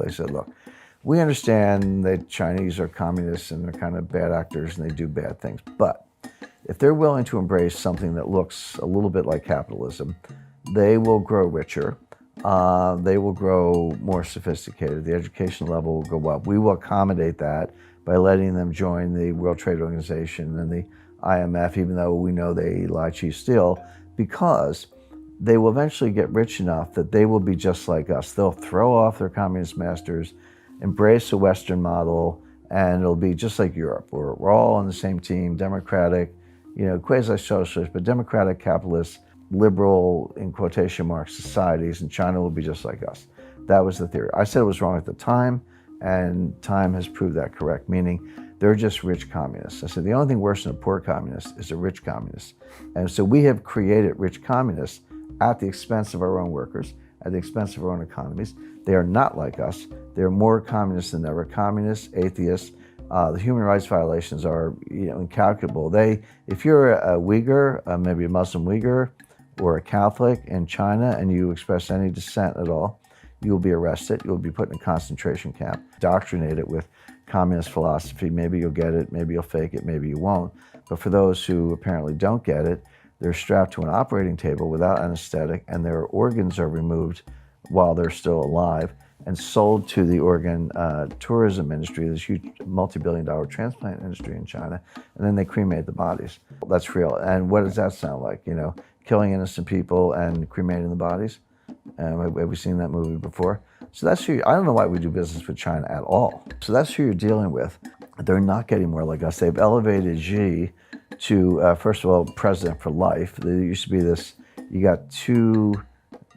They said, look, we understand that Chinese are communists and they're kind of bad actors and they do bad things, but if they're willing to embrace something that looks a little bit like capitalism, they will grow richer. They will grow more sophisticated. The education level will go up. We will accommodate that by letting them join the World Trade Organization and the IMF, even though we know they lie, cheat, steal, because they will eventually get rich enough that they will be just like us. They'll throw off their communist masters, embrace a Western model, and it'll be just like Europe. We're all on the same team, democratic, quasi-socialist, but democratic, capitalist, liberal, in quotation marks, societies, and China will be just like us. That was the theory. I said it was wrong at the time, and time has proved that correct, meaning they're just rich communists. I said the only thing worse than a poor communist is a rich communist. And so we have created rich communists at the expense of our own workers, at the expense of our own economies. They are not like us. They're more communists than ever. Communists, atheists. The human rights violations are incalculable. If you're a Uyghur, maybe a Muslim Uyghur, or a Catholic in China, and you express any dissent at all, you will be arrested. You'll be put in a concentration camp, indoctrinated with communist philosophy. Maybe you'll get it, maybe you'll fake it, maybe you won't. But for those who apparently don't get it, they're strapped to an operating table without anesthetic, and their organs are removed while they're still alive and sold to the organ tourism industry, this huge multi-billion-dollar transplant industry in China, and then they cremate the bodies. That's real. And what does that sound like? Killing innocent people and cremating the bodies? Have we seen that movie before? So that's who I don't know why we do business with China at all. So that's who you're dealing with. They're not getting more like us. They've elevated Xi to, first of all, president for life. There used to be this, you got two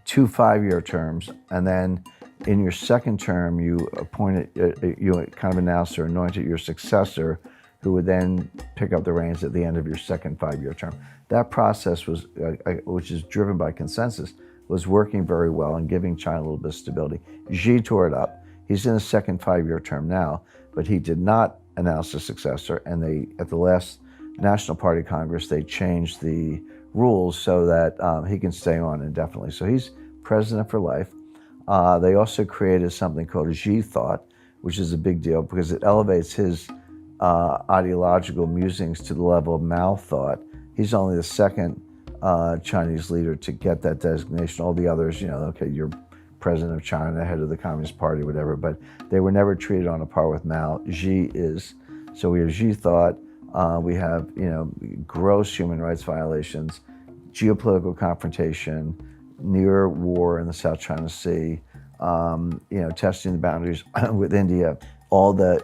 5-year terms, and then in your second term, you kind of announced or anointed your successor, who would then pick up the reins at the end of your second 5-year term. That process was, which is driven by consensus, was working very well and giving China a little bit of stability. Xi tore it up. He's in his second 5-year term now, but he did not announce a successor. And at the last National Party Congress, they changed the rules so that he can stay on indefinitely. So he's president for life. They also created something called Xi Thought, which is a big deal because it elevates his ideological musings to the level of Mao thought. He's only the second Chinese leader to get that designation. All the others, okay, you're president of China, head of the Communist Party, whatever, but they were never treated on a par with Mao. Xi is. So we have Xi Thought. We have, gross human rights violations, geopolitical confrontation, near war in the South China Sea, testing the boundaries with India, all the,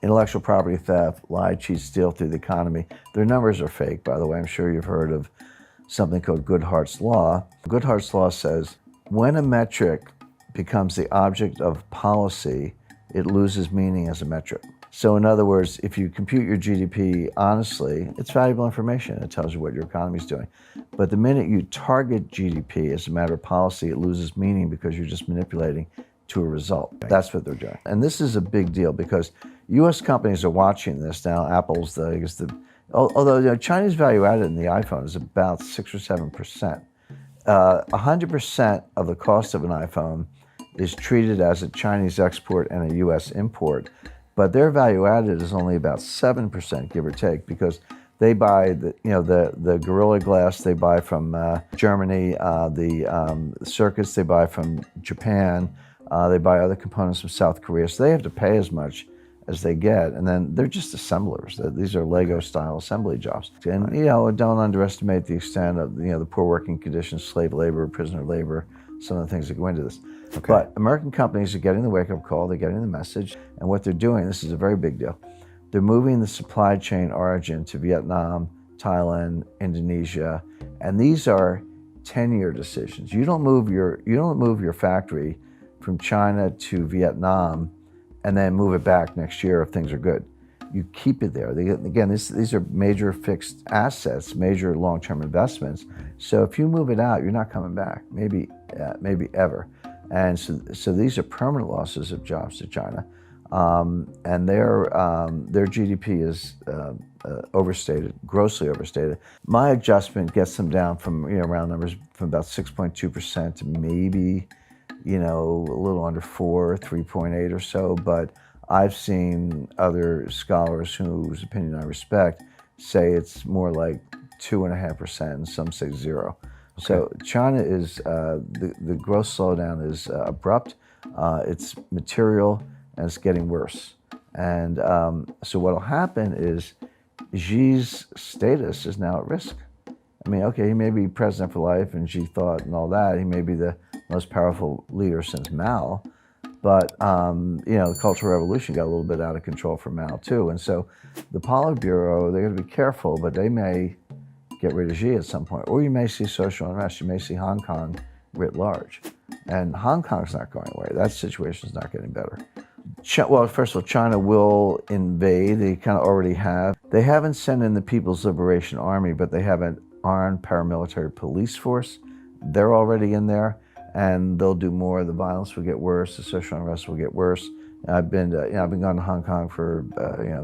intellectual property theft, lie, cheat, steal through the economy. Their numbers are fake, by the way. I'm sure you've heard of something called Goodhart's Law. Goodhart's Law says, when a metric becomes the object of policy, it loses meaning as a metric. So in other words, if you compute your GDP honestly, it's valuable information. It tells you what your economy is doing. But the minute you target GDP as a matter of policy, it loses meaning because you're just manipulating to a result. That's what they're doing. And this is a big deal because U.S. companies are watching this now. Apple's although Chinese value added in the iPhone is about 6 or 7%. 100% of the cost of an iPhone is treated as a Chinese export and a U.S. import. But their value added is only about 7%, give or take, because they buy the Gorilla Glass they buy from Germany, the circuits they buy from Japan, they buy other components from South Korea, so they have to pay as much as they get, and then they're just assemblers. These are Lego-style assembly jobs. And don't underestimate the extent of the poor working conditions, slave labor, prisoner labor, some of the things that go into this. Okay. But American companies are getting the wake-up call, they're getting the message, and what they're doing, this is a very big deal, they're moving the supply chain origin to Vietnam, Thailand, Indonesia, and these are 10-year decisions. You don't move your factory from China to Vietnam and then move it back next year if things are good. You keep it there. Again, these are major fixed assets, major long-term investments. So if you move it out, you're not coming back, maybe ever. And so these are permanent losses of jobs to China. And their GDP is overstated, grossly overstated. My adjustment gets them down from, round numbers, from about 6.2% to maybe, a little under 4, 3.8 or so, but I've seen other scholars whose opinion I respect say it's more like 2.5%, and some say 0. Okay. So China is, the growth slowdown is abrupt, it's material, and it's getting worse. And so what'll happen is Xi's status is now at risk. I mean, okay, he may be president for life and Xi thought and all that. He may be the most powerful leader since Mao. But, the Cultural Revolution got a little bit out of control for Mao too. And so the Politburo, they're going to be careful, but they may get rid of Xi at some point. Or you may see social unrest. You may see Hong Kong writ large. And Hong Kong's not going away. That situation's not getting better. Well, first of all, China will invade. They kind of already have. They haven't sent in the People's Liberation Army, but they have an armed paramilitary police force. They're already in there, and they'll do more. The violence will get worse. The social unrest will get worse. I've been gone to Hong Kong for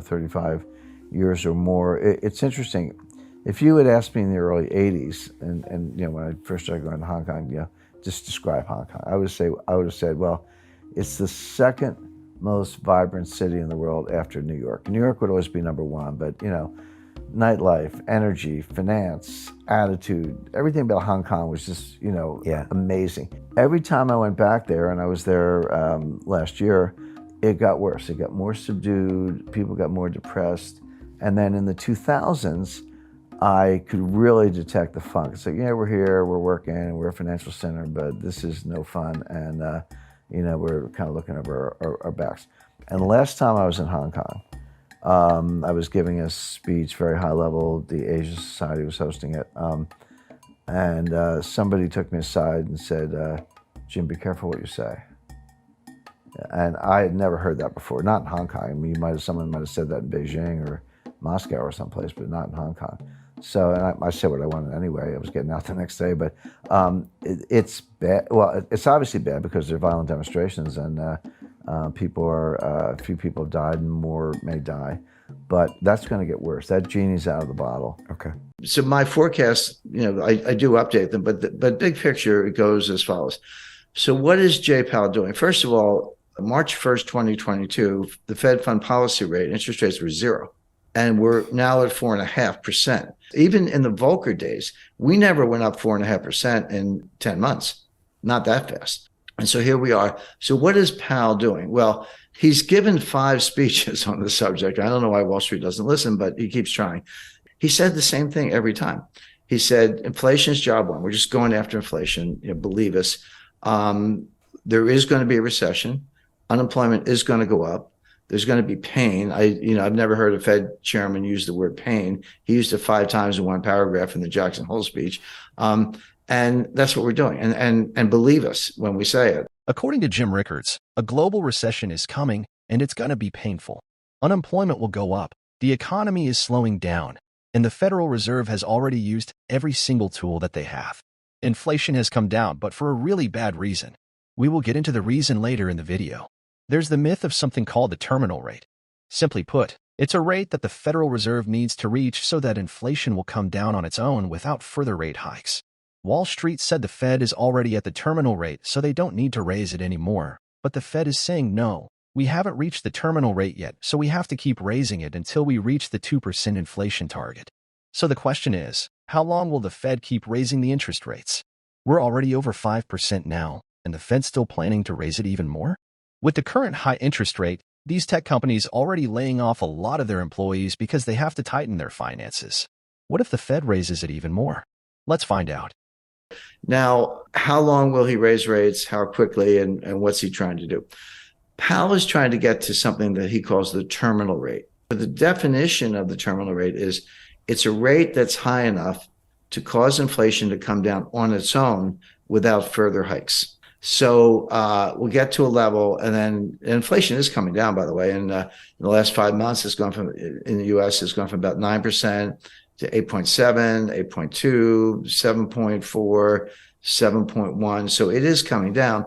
35 years or more. It's interesting. If you had asked me in the early '80s, and when I first started going to Hong Kong, just describe Hong Kong, I would have said, well, it's the second most vibrant city in the world after New York. New York would always be number one, but nightlife, energy, finance, attitude, everything about Hong Kong was just, amazing. Every time I went back there, and I was there last year, it got worse. It got more subdued, people got more depressed. And then in the 2000s, I could really detect the funk. It's like, we're here, we're working, we're a financial center, but this is no fun. And, we're kind of looking over our backs. And the last time I was in Hong Kong, I was giving a speech, very high level. The Asia Society was hosting it. And somebody took me aside and said, Jim, be careful what you say. And I had never heard that before, not in Hong Kong. I mean, someone might have said that in Beijing or Moscow or someplace, but not in Hong Kong. So, and I said what I wanted anyway. I was getting out the next day, but it's bad. Well, it's obviously bad because there are violent demonstrations and a few people have died and more may die. But that's going to get worse. That genie's out of the bottle. Okay. So my forecast, I do update them, but big picture, it goes as follows. So what is Jay Powell doing? First of all, March 1st, 2022, the Fed fund policy rate, interest rates were 0. And we're now at 4.5%. Even in the Volcker days, we never went up 4.5% in 10 months. Not that fast. And so here we are. So what is Powell doing? Well, he's given 5 speeches on the subject. I don't know why Wall Street doesn't listen, but he keeps trying. He said the same thing every time. He said, inflation is job one. We're just going after inflation. Believe us. There is going to be a recession. Unemployment is going to go up. There's going to be pain. I've never heard a Fed chairman use the word pain. He used it 5 times in one paragraph in the Jackson Hole speech. And that's what we're doing. And believe us when we say it. According to Jim Rickards, a global recession is coming and it's going to be painful. Unemployment will go up. The economy is slowing down. And the Federal Reserve has already used every single tool that they have. Inflation has come down, but for a really bad reason. We will get into the reason later in the video. There's the myth of something called the terminal rate. Simply put, it's a rate that the Federal Reserve needs to reach so that inflation will come down on its own without further rate hikes. Wall Street said the Fed is already at the terminal rate, so they don't need to raise it anymore. But the Fed is saying no, we haven't reached the terminal rate yet, so we have to keep raising it until we reach the 2% inflation target. So the question is, how long will the Fed keep raising the interest rates? We're already over 5% now, and the Fed's still planning to raise it even more? With the current high interest rate, these tech companies already laying off a lot of their employees because they have to tighten their finances. What if the Fed raises it even more? Let's find out. Now, how long will he raise rates? How quickly? And what's he trying to do? Powell is trying to get to something that he calls the terminal rate. The definition of the terminal rate is it's a rate that's high enough to cause inflation to come down on its own without further hikes. So we'll get to a level, and then inflation is coming down, by the way. And in the last 5 months, in the U.S., it's gone from about 9% to 8.7, 8.2, 7.4, 7.1. So it is coming down.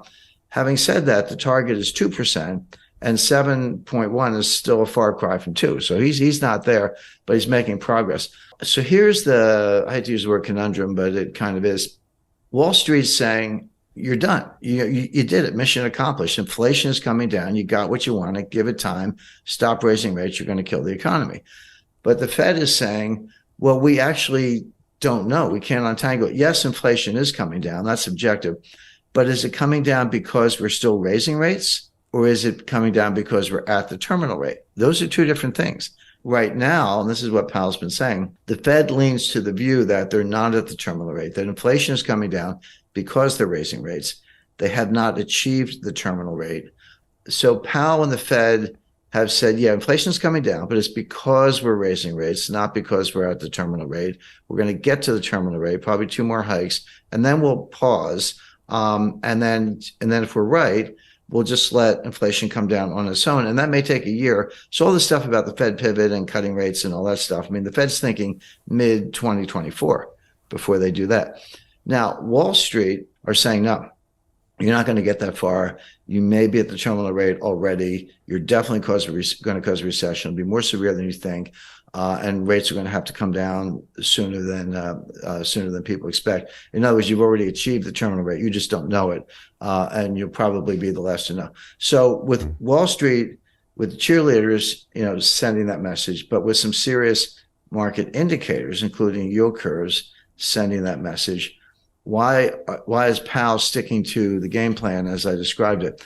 Having said that, the target is 2%, and 7.1 is still a far cry from 2. So he's not there, but he's making progress. So here's I hate to use the word conundrum, but it kind of is. Wall Street's saying, you're done. You did it. Mission accomplished. Inflation is coming down. You got what you wanted. Give it time. Stop raising rates. You're going to kill the economy. But the Fed is saying, well, we actually don't know. We can't untangle it. Yes, inflation is coming down. That's subjective. But is it coming down because we're still raising rates, or is it coming down because we're at the terminal rate? Those are two different things. Right now, and this is what Powell's been saying, the Fed leans to the view that they're not at the terminal rate, that inflation is coming down because they're raising rates. They have not achieved the terminal rate. So Powell and the Fed have said, yeah, inflation is coming down, but it's because we're raising rates, not because we're at the terminal rate. We're going to get to the terminal rate, probably two more hikes, and then we'll pause. And then if we're right, we'll just let inflation come down on its own. And that may take a year. So all this stuff about the Fed pivot and cutting rates and all that stuff, I mean, the Fed's thinking mid 2024 before they do that. Now, Wall Street are saying, no, you're not going to get that far. You may be at the terminal rate already. You're definitely going to cause a recession. It'll be more severe than you think. And rates are going to have to come down sooner than people expect. In other words, you've already achieved the terminal rate. You just don't know it. And you'll probably be the last to know. So with Wall Street, with the cheerleaders, sending that message, but with some serious market indicators, including yield curves, sending that message, why is Powell sticking to the game plan as I described it?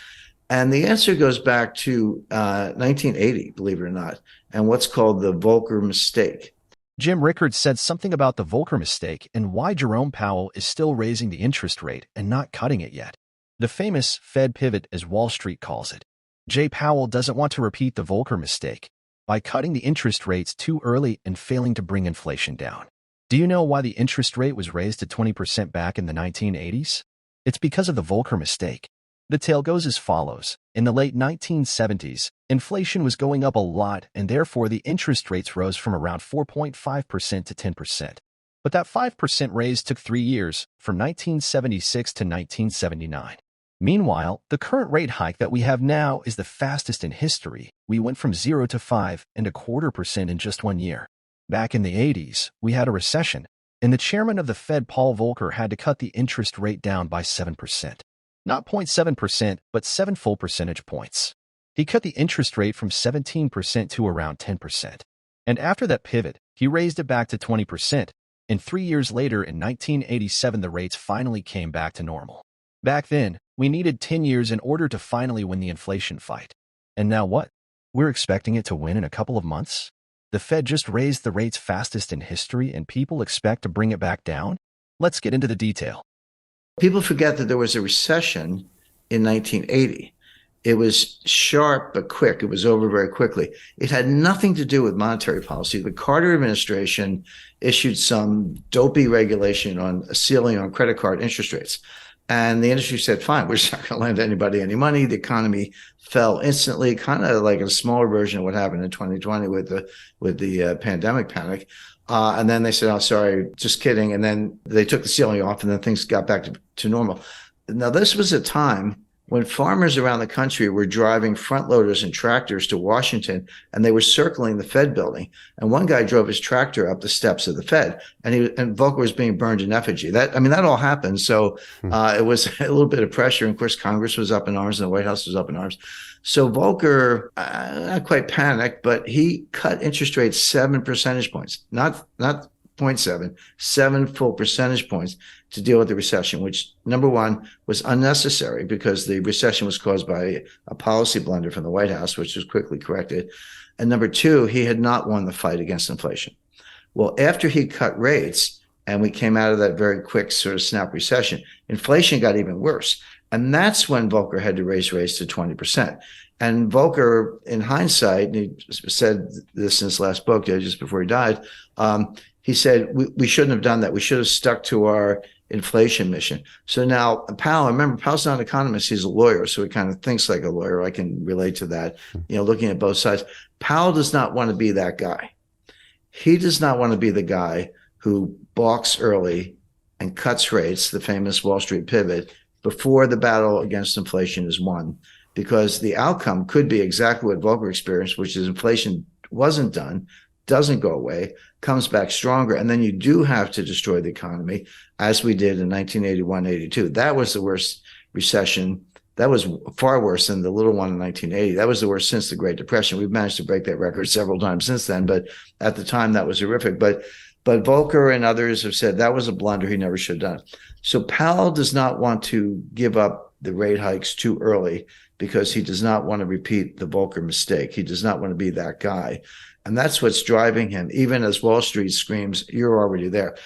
And the answer goes back to 1980, believe it or not, and what's called the Volcker mistake. Jim Rickards said something about the Volcker mistake and why Jerome Powell is still raising the interest rate and not cutting it yet. The famous Fed pivot, as Wall Street calls it. Jay Powell doesn't want to repeat the Volcker mistake by cutting the interest rates too early and failing to bring inflation down. Do you know why the interest rate was raised to 20% back in the 1980s? It's because of the Volcker mistake. The tale goes as follows. In the late 1970s, inflation was going up a lot, and therefore the interest rates rose from around 4.5% to 10%. But that 5% raise took 3 years, from 1976 to 1979. Meanwhile, the current rate hike that we have now is the fastest in history. We went from 0 to 5.25% in just 1 year. Back in the 80s, we had a recession, and the chairman of the Fed, Paul Volcker, had to cut the interest rate down by 7%. Not 0.7%, but 7 full percentage points. He cut the interest rate from 17% to around 10%. And after that pivot, he raised it back to 20%. And 3 years later, in 1987, the rates finally came back to normal. Back then, we needed 10 years in order to finally win the inflation fight. And now what? We're expecting it to win in a couple of months? The Fed just raised the rates fastest in history, and people expect to bring it back down? Let's get into the detail. People forget that there was a recession in 1980. It was sharp but quick. It was over very quickly. It had nothing to do with monetary policy. The Carter administration issued some dopey regulation on a ceiling on credit card interest rates. And the industry said, fine, we're just not going to lend anybody any money. The economy fell instantly, kind of like a smaller version of what happened in 2020 with the pandemic panic. And then they said, oh, sorry, just kidding. And then they took the ceiling off, and then things got back to normal. Now, this was a time when farmers around the country were driving front loaders and tractors to Washington, and they were circling the Fed building. And one guy drove his tractor up the steps of the Fed, and Volcker was being burned in effigy. That all happened. So it was a little bit of pressure. And of course, Congress was up in arms and the White House was up in arms. So Volcker, not quite panicked, but he cut interest rates 7 percentage points, not 0.7, 7 full percentage points to deal with the recession, which, number one, was unnecessary because the recession was caused by a policy blunder from the White House, which was quickly corrected. And number two, he had not won the fight against inflation. Well, after he cut rates and we came out of that very quick sort of snap recession, inflation got even worse. And that's when Volcker had to raise rates to 20%. And Volcker, in hindsight, and he said this in his last book, just before he died, he said, we shouldn't have done that. We should have stuck to our inflation mission. So now Powell, remember, Powell's not an economist. He's a lawyer. So he kind of thinks like a lawyer. I can relate to that, looking at both sides. Powell does not want to be that guy. He does not want to be the guy who balks early and cuts rates, the famous Wall Street pivot, before the battle against inflation is won, because the outcome could be exactly what Volcker experienced, which is inflation wasn't done, doesn't go away, comes back stronger, and then you do have to destroy the economy, as we did in 1981, 82. That was the worst recession. That was far worse than the little one in 1980. That was the worst since the Great Depression. We've managed to break that record several times since then, but at the time that was horrific. But Volcker and others have said that was a blunder. He never should have done. So Powell does not want to give up the rate hikes too early because he does not want to repeat the Volcker mistake. He does not want to be that guy. And that's what's driving him, even as Wall Street screams, you're already there.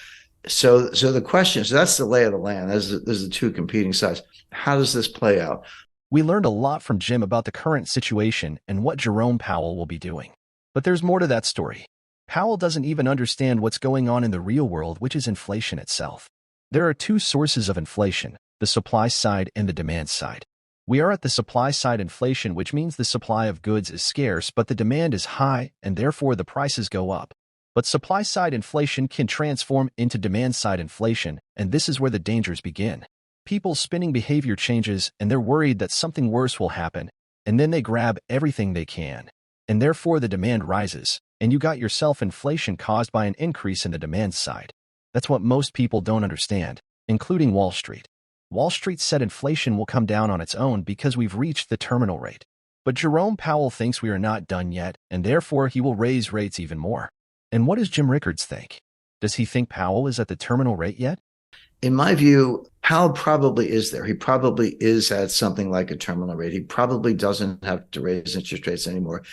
So the question, so that's the lay of the land. There's the two competing sides. How does this play out? We learned a lot from Jim about the current situation and what Jerome Powell will be doing. But there's more to that story. Powell doesn't even understand what's going on in the real world, which is inflation itself. There are two sources of inflation, the supply side and the demand side. We are at the supply side inflation, which means the supply of goods is scarce, but the demand is high, and therefore the prices go up. But supply side inflation can transform into demand side inflation, and this is where the dangers begin. People's spending behavior changes, and they're worried that something worse will happen, and then they grab everything they can. And therefore the demand rises, and you got yourself inflation caused by an increase in the demand side. That's what most people don't understand, including Wall Street. Wall Street said inflation will come down on its own because we've reached the terminal rate. But Jerome Powell thinks we are not done yet, and therefore he will raise rates even more. And what does Jim Rickards think? Does he think Powell is at the terminal rate yet? In my view, Powell probably is there. He probably is at something like a terminal rate. He probably doesn't have to raise interest rates anymore.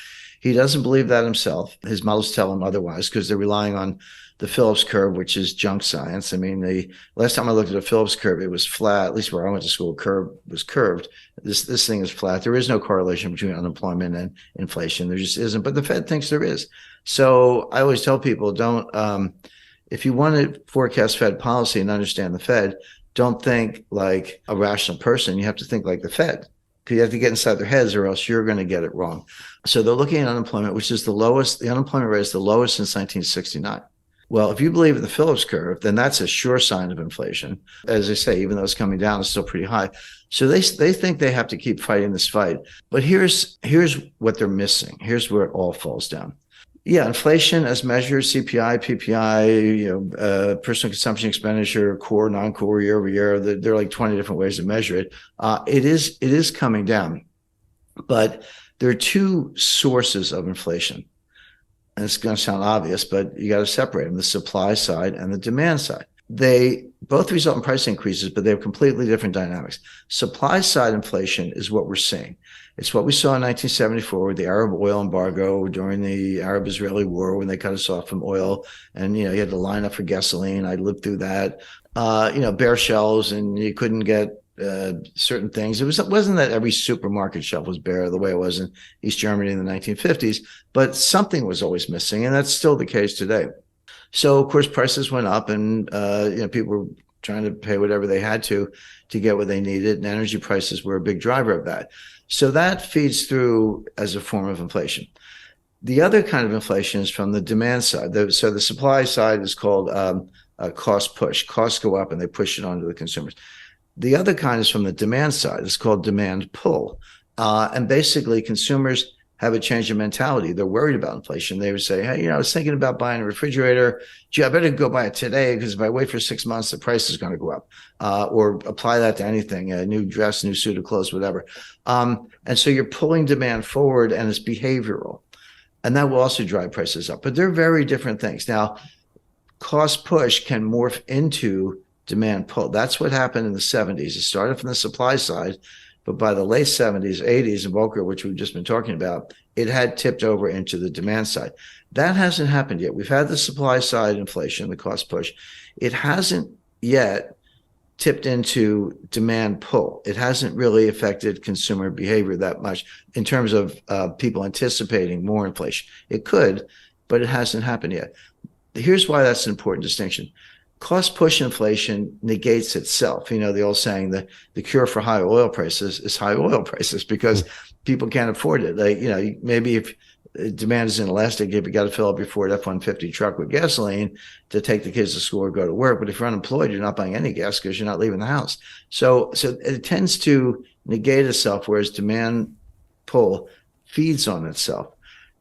He doesn't believe that himself. His models tell him otherwise because they're relying on the Phillips curve, which is junk science. I mean, the last time I looked at a Phillips curve, it was flat. At least where I went to school, curve was curved. This thing is flat. There is no correlation between unemployment and inflation. There just isn't. But the Fed thinks there is. So I always tell people, don't. If you want to forecast Fed policy and understand the Fed, don't think like a rational person. You have to think like the Fed. Because you have to get inside their heads or else you're going to get it wrong. So they're looking at unemployment, which is the lowest. The unemployment rate is the lowest since 1969. Well, if you believe in the Phillips curve, then that's a sure sign of inflation. As I say, even though it's coming down, it's still pretty high. So they think they have to keep fighting this fight. But here's what they're missing. Here's where it all falls down. Yeah, inflation as measured, CPI, PPI, personal consumption expenditure, core, non-core, year over year. There are like 20 different ways to measure it. It is coming down, but there are two sources of inflation, and it's going to sound obvious, but you got to separate them: the supply side and the demand side. They both result in price increases, but they have completely different dynamics. Supply side inflation is what we're seeing. It's what we saw in 1974 with the Arab oil embargo during the Arab-Israeli war when they cut us off from oil. And, you had to line up for gasoline. I lived through that. Bare shelves, and you couldn't get certain things. It wasn't that every supermarket shelf was bare the way it was in East Germany in the 1950s, but something was always missing. And that's still the case today. So, of course, prices went up, and people were trying to pay whatever they had to get what they needed, and energy prices were a big driver of that. So that feeds through as a form of inflation. The other kind of inflation is from the demand side. So the supply side is called a cost push. Costs go up, and they push it onto the consumers. The other kind is from the demand side. It's called demand pull. And basically, consumers have a change in mentality. They're worried about inflation. They would say, hey, I was thinking about buying a refrigerator. Gee, I better go buy it today because if I wait for 6 months, the price is going to go up. Or apply that to anything, a new dress, new suit of clothes, whatever. And so you're pulling demand forward, and it's behavioral. And that will also drive prices up. But they're very different things. Now, cost push can morph into demand pull. That's what happened in the 70s. It started from the supply side. But by the late 70s, 80s, and Volcker, which we've just been talking about, it had tipped over into the demand side. That hasn't happened yet. We've had the supply side inflation, the cost push. It hasn't yet tipped into demand pull. It hasn't really affected consumer behavior that much in terms of people anticipating more inflation. It could, but it hasn't happened yet. Here's why that's an important distinction. Cost push inflation negates itself. The old saying that the cure for high oil prices is high oil prices because people can't afford it. Maybe if demand is inelastic, if you got to fill up your Ford F-150 truck with gasoline to take the kids to school or go to work. But if you're unemployed, you're not buying any gas because you're not leaving the house. So it tends to negate itself, whereas demand pull feeds on itself.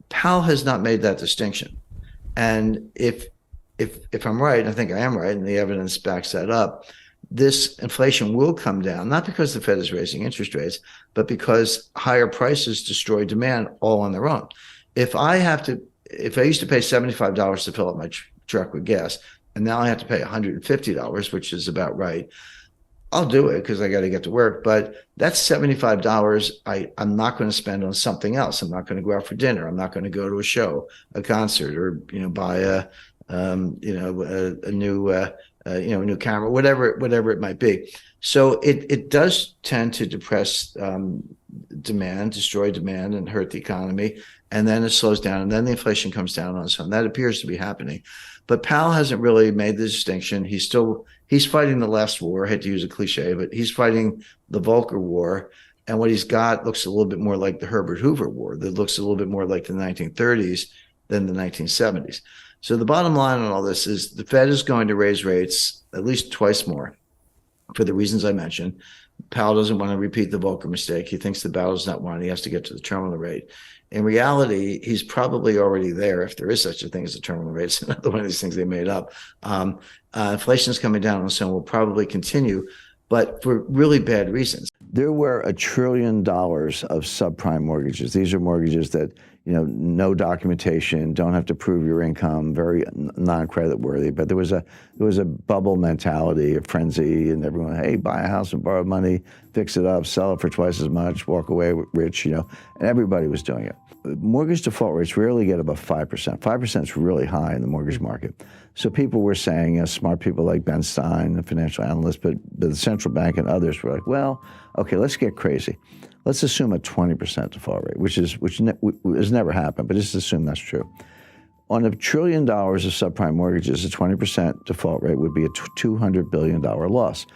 Powell has not made that distinction. And if I'm right, I think I am right, and the evidence backs that up, this inflation will come down, not because the Fed is raising interest rates, but because higher prices destroy demand all on their own. If I used to pay $75 to fill up my truck with gas, and now I have to pay $150, which is about right, I'll do it because I got to get to work. But that's $75 I'm not going to spend on something else. I'm not going to go out for dinner. I'm not going to go to a show, a concert, or buy a new camera, whatever it might be. So it does tend to depress demand, destroy demand, and hurt the economy. And then it slows down, and then the inflation comes down on its own. That appears to be happening. But Powell hasn't really made the distinction. He's fighting the last war. I hate to use a cliche, but he's fighting the Volcker War. And what he's got looks a little bit more like the Herbert Hoover War. That looks a little bit more like the 1930s than the 1970s. So the bottom line on all this is the Fed is going to raise rates at least twice more for the reasons I mentioned. Powell doesn't want to repeat the Volcker mistake. He thinks the battle's not won. He has to get to the terminal rate. In reality, he's probably already there, if there is such a thing as a terminal rate. It's another one of these things they made up. Inflation is coming down, and so will probably continue, but for really bad reasons. There were $1 trillion of subprime mortgages. These are mortgages that, no documentation, don't have to prove your income, very non-credit worthy. But there was a bubble mentality, a frenzy, and everyone, hey, buy a house and borrow money, fix it up, sell it for twice as much, walk away rich, and everybody was doing it. Mortgage default rates rarely get above 5%. 5% is really high in the mortgage market. So people were saying, smart people like Ben Stein, the financial analyst, but the central bank and others were like, well, okay, let's get crazy. Let's assume a 20% default rate, which has never happened, but just assume that's true. On $1 trillion of subprime mortgages, a 20% default rate would be a $200 billion loss,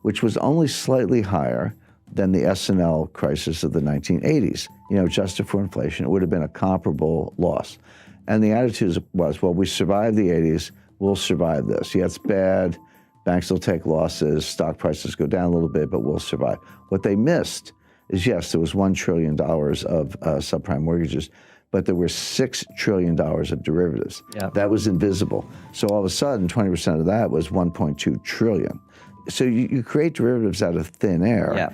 which was only slightly higher than the S&L crisis of the 1980s. Adjusted for inflation, it would have been a comparable loss. And the attitude was, well, we survived the 80s, we'll survive this. Yeah, it's bad, banks will take losses, stock prices go down a little bit, but we'll survive. What they missed is, yes, there was $1 trillion of subprime mortgages, but there were $6 trillion of derivatives. Yeah. That was invisible. So all of a sudden, 20% of that was $1.2 trillion. So you create derivatives out of thin air, yeah.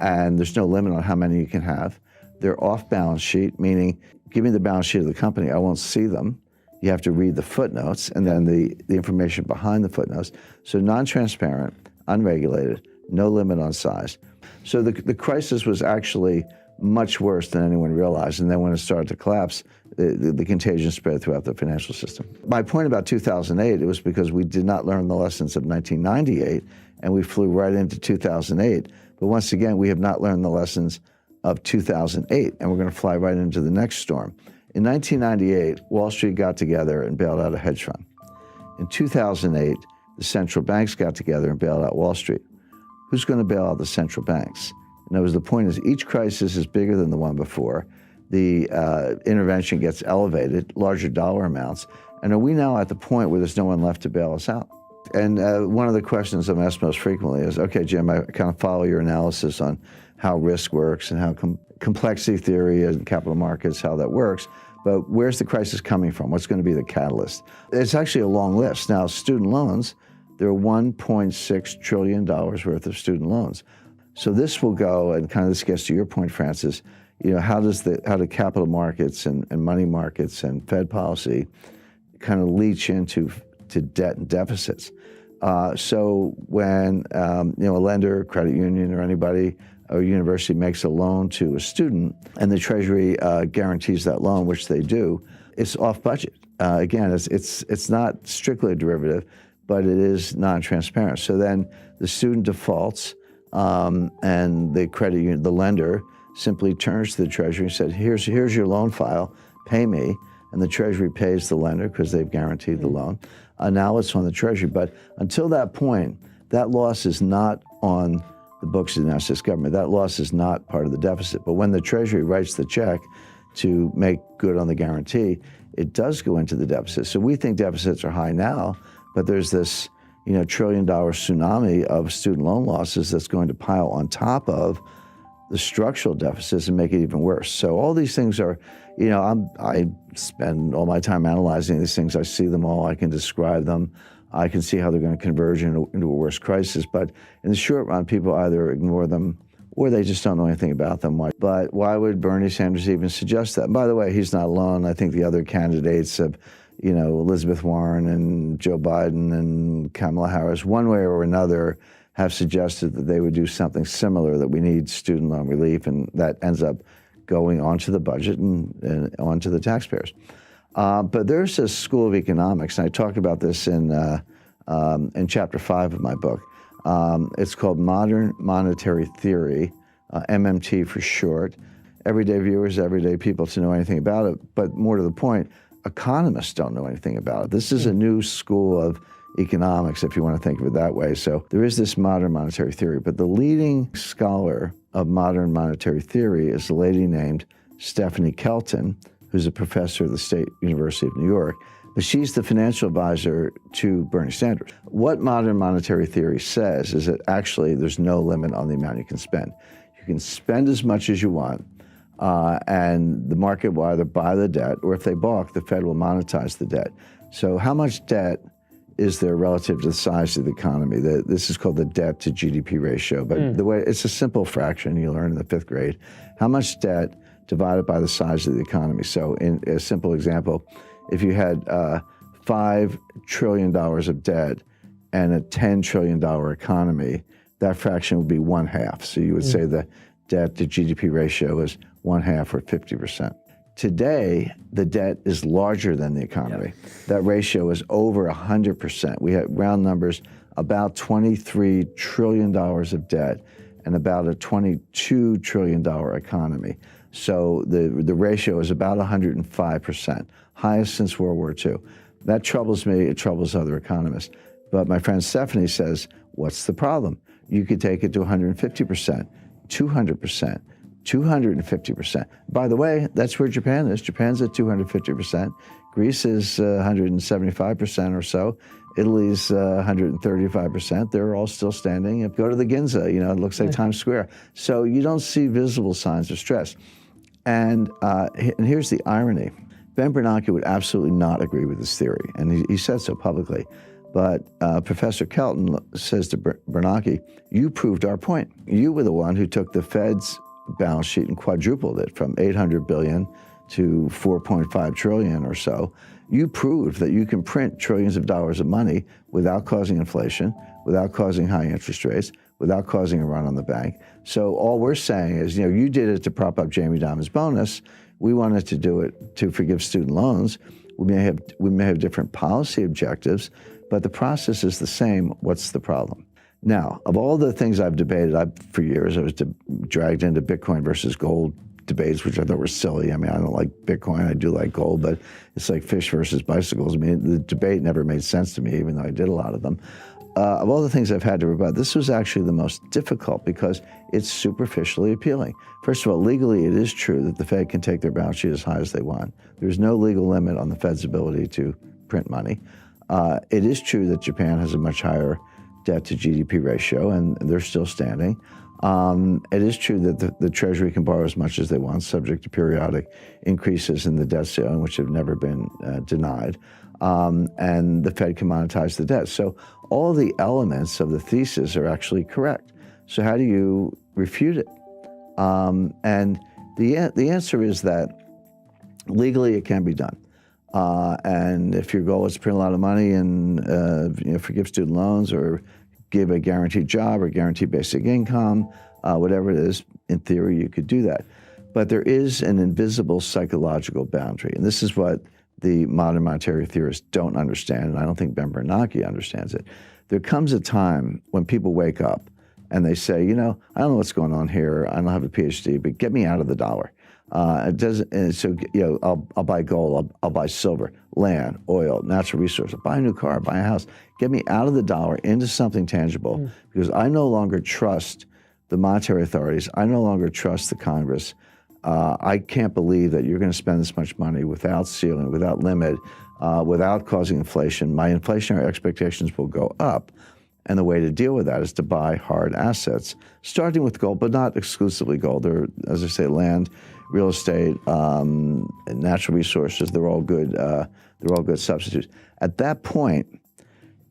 And there's no limit on how many you can have. They're off balance sheet, meaning give me the balance sheet of the company, I won't see them. You have to read the footnotes and then the information behind the footnotes. So non-transparent, unregulated, no limit on size. So the crisis was actually much worse than anyone realized. And then when it started to collapse, the contagion spread throughout the financial system. My point about 2008, it was because we did not learn the lessons of 1998, and we flew right into 2008. But once again, we have not learned the lessons of 2008, and we're going to fly right into the next storm. In 1998, Wall Street got together and bailed out a hedge fund. In 2008, the central banks got together and bailed out Wall Street. Who's going to bail out the central banks? In other words, the point is each crisis is bigger than the one before. The intervention gets elevated, larger dollar amounts. And are we now at the point where there's no one left to bail us out? And one of the questions I'm asked most frequently is, okay, Jim, I kind of follow your analysis on how risk works and how complexity theory and capital markets, how that works. But where's the crisis coming from? What's going to be the catalyst? It's actually a long list. Now, student loans, there are $1.6 trillion worth of student loans. So this will go, and kind of this gets to your point, Francis, how do capital markets and money markets and Fed policy kind of leach into debt and deficits? So when a lender, credit union, or anybody or university makes a loan to a student and the Treasury guarantees that loan, which they do, it's off budget. Again, it's not strictly a derivative, but it is non-transparent. So then the student defaults, and the credit union, the lender, simply turns to the Treasury and said, here's your loan file, pay me. And the Treasury pays the lender because they've guaranteed the loan. Now it's on the Treasury. But until that point, that loss is not on the books of the United States government. That loss is not part of the deficit. But when the Treasury writes the check to make good on the guarantee, it does go into the deficit. So we think deficits are high now, but there's this $1 trillion tsunami of student loan losses that's going to pile on top of the structural deficits and make it even worse. So all these things are, I spend all my time analyzing these things. I see them all. I can describe them. I can see how they're going to converge into a worse crisis. But in the short run, people either ignore them or they just don't know anything about them. But why would Bernie Sanders even suggest that? And by the way, he's not alone. I think the other candidates have, Elizabeth Warren and Joe Biden and Kamala Harris, one way or another, have suggested that they would do something similar, that we need student loan relief, and that ends up going onto the budget and onto the taxpayers. But there's a school of economics, and I talk about this in chapter 5 of my book. It's called Modern Monetary Theory, MMT for short. Everyday viewers, everyday people to know anything about it, but more to the point, economists don't know anything about it. This is a new school of economics, if you want to think of it that way. So there is this modern monetary theory, but the leading scholar of modern monetary theory is a lady named Stephanie Kelton, who's a professor at the State University of New York, but she's the financial advisor to Bernie Sanders. What modern monetary theory says is that actually there's no limit on the amount you can spend. You can spend as much as you want, and the market will either buy the debt, or if they balk, the Fed will monetize the debt. So how much debt is there relative to the size of the economy? This is called the debt to GDP ratio, but the way it's a simple fraction you learn in the 5th grade. How much debt divided by the size of the economy? So in a simple example, if you had $5 trillion of debt and a $10 trillion economy, that fraction would be 1/2. So you would say the debt to GDP ratio is 1/2 or 50%. Today, the debt is larger than the economy. That ratio is over 100%. We have round numbers, about $23 trillion of debt and about a $22 trillion economy. So the ratio is about 105%, highest since World War II. That troubles me, it troubles other economists. But my friend Stephanie says, what's the problem? You could take it to 150%, 200%, 250%. By the way, that's where Japan is. Japan's at 250%. Greece is 175% or so. Italy's 135%. They're all still standing. Go to the Ginza, it looks like Times Square. So you don't see visible signs of stress. And here's the irony. Ben Bernanke would absolutely not agree with this theory, and he said so publicly. But Professor Kelton says to Bernanke, you proved our point. You were the one who took the Fed's balance sheet and quadrupled it from $800 billion to $4.5 trillion or so. You proved that you can print trillions of dollars of money without causing inflation, without causing high interest rates, without causing a run on the bank. So all we're saying is, you did it to prop up Jamie Dimon's bonus. We wanted to do it to forgive student loans. We may have different policy objectives, but the process is the same. What's the problem? Now, of all the things I've debated, for years, I was dragged into Bitcoin versus gold debates, which I thought were silly. I mean, I don't like Bitcoin. I do like gold, but it's like fish versus bicycles. I mean, the debate never made sense to me, even though I did a lot of them. Of all the things I've had to rebut, this was actually the most difficult because it's superficially appealing. First of all, legally, it is true that the Fed can take their balance sheet as high as they want. There's no legal limit on the Fed's ability to print money. It is true that Japan has a much higher debt to GDP ratio, and they're still standing. It is true that the Treasury can borrow as much as they want, subject to periodic increases in the debt ceiling, which have never been denied. And the Fed can monetize the debt. So all the elements of the thesis are actually correct. So how do you refute it? And the answer is that legally it can be done. And if your goal is to print a lot of money and forgive student loans or give a guaranteed job or guaranteed basic income, whatever it is, in theory you could do that. But there is an invisible psychological boundary, and this is what the modern monetary theorists don't understand, and I don't think Ben Bernanke understands it. There comes a time when people wake up and they say, I don't know what's going on here. I don't have a PhD, but get me out of the dollar. It doesn't. And so, I'll buy gold. I'll buy silver, land, oil, natural resources. Buy a new car. Buy a house. Get me out of the dollar into something tangible, because I no longer trust the monetary authorities. I no longer trust the Congress. I can't believe that you're going to spend this much money without ceiling, without limit, without causing inflation. My inflationary expectations will go up. And the way to deal with that is to buy hard assets, starting with gold, but not exclusively gold. There, as I say, land, real estate, natural resources. They're all good. They're all good substitutes. At that point,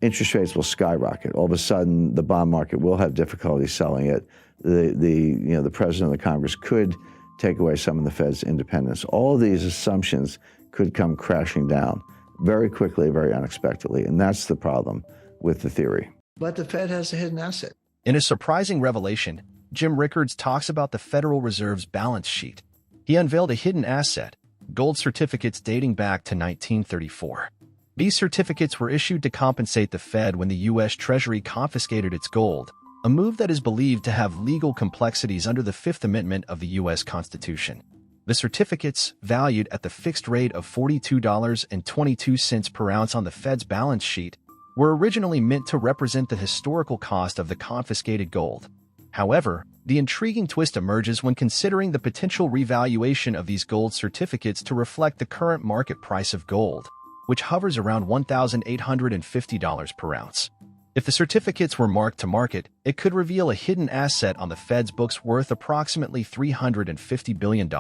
interest rates will skyrocket. All of a sudden, the bond market will have difficulty selling it. The president of the Congress could take away some of the Fed's independence. All of these assumptions could come crashing down very quickly, very unexpectedly, and that's the problem with the theory. But the Fed has a hidden asset. In a surprising revelation, Jim Rickards talks about the Federal Reserve's balance sheet. He unveiled a hidden asset, gold certificates dating back to 1934. These certificates were issued to compensate the Fed when the U.S. Treasury confiscated its gold, a move that is believed to have legal complexities under the Fifth Amendment of the U.S. Constitution. The certificates, valued at the fixed rate of $42.22 per ounce on the Fed's balance sheet, were originally meant to represent the historical cost of the confiscated gold. However, the intriguing twist emerges when considering the potential revaluation of these gold certificates to reflect the current market price of gold, which hovers around $1,850 per ounce. If the certificates were marked to market, it could reveal a hidden asset on the Fed's books worth approximately $350 billion.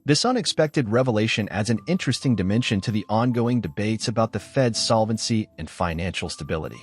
This unexpected revelation adds an interesting dimension to the ongoing debates about the Fed's solvency and financial stability.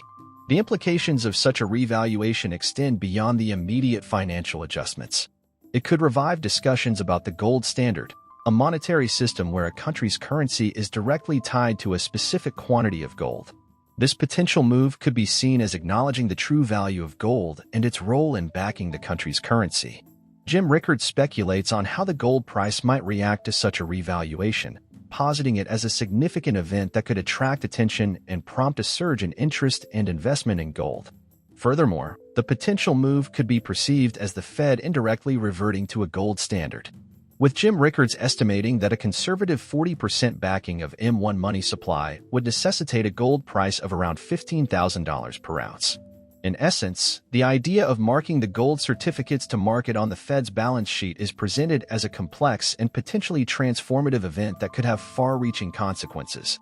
The implications of such a revaluation extend beyond the immediate financial adjustments. It could revive discussions about the gold standard, a monetary system where a country's currency is directly tied to a specific quantity of gold. This potential move could be seen as acknowledging the true value of gold and its role in backing the country's currency. Jim Rickards speculates on how the gold price might react to such a revaluation, positing it as a significant event that could attract attention and prompt a surge in interest and investment in gold. Furthermore, the potential move could be perceived as the Fed indirectly reverting to a gold standard, with Jim Rickards estimating that a conservative 40% backing of M1 money supply would necessitate a gold price of around $15,000 per ounce. In essence, the idea of marking the gold certificates to market on the Fed's balance sheet is presented as a complex and potentially transformative event that could have far-reaching consequences,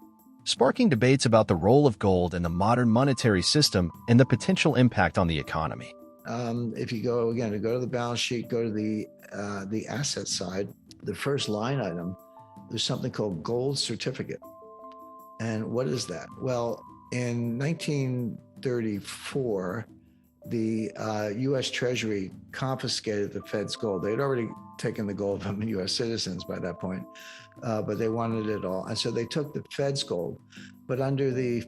sparking debates about the role of gold in the modern monetary system and the potential impact on the economy. If you go to the balance sheet, go to the asset side, the first line item, there's something called gold certificate. And what is that? Well, in 1934, the U.S. Treasury confiscated the Fed's gold. They had already taken the gold from the U.S. citizens by that point, but they wanted it all. And so they took the Fed's gold, but under the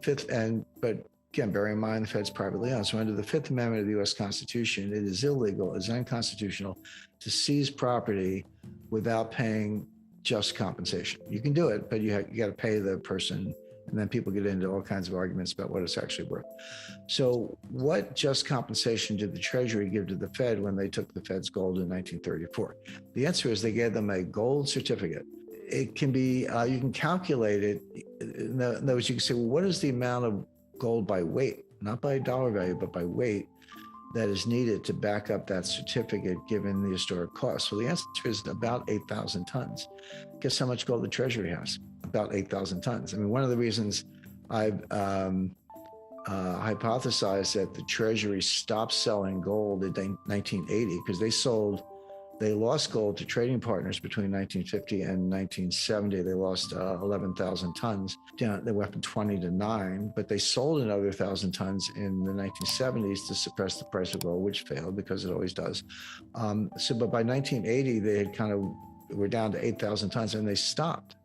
again, bear in mind, the Fed's privately owned. So under the Fifth Amendment of the U.S. Constitution, it is illegal, it's unconstitutional to seize property without paying just compensation. You can do it, but you got to pay the person, and then people get into all kinds of arguments about what it's actually worth. So what just compensation did the Treasury give to the Fed when they took the Fed's gold in 1934? The answer is they gave them a gold certificate. It can be, you can calculate it. In other words, you can say, well, what is the amount of gold by weight, not by dollar value, but by weight, that is needed to back up that certificate given the historic cost? So the answer is about 8,000 tons. Guess how much gold the Treasury has? About 8,000 tons. I mean, one of the reasons I've hypothesized that the Treasury stopped selling gold in 1980, because they lost gold to trading partners between 1950 and 1970. They lost 11,000 tons. They went from 20 to 9, but they sold another 1,000 tons in the 1970s to suppress the price of gold, which failed because it always does. But by 1980, they had were down to 8,000 tons, and they stopped.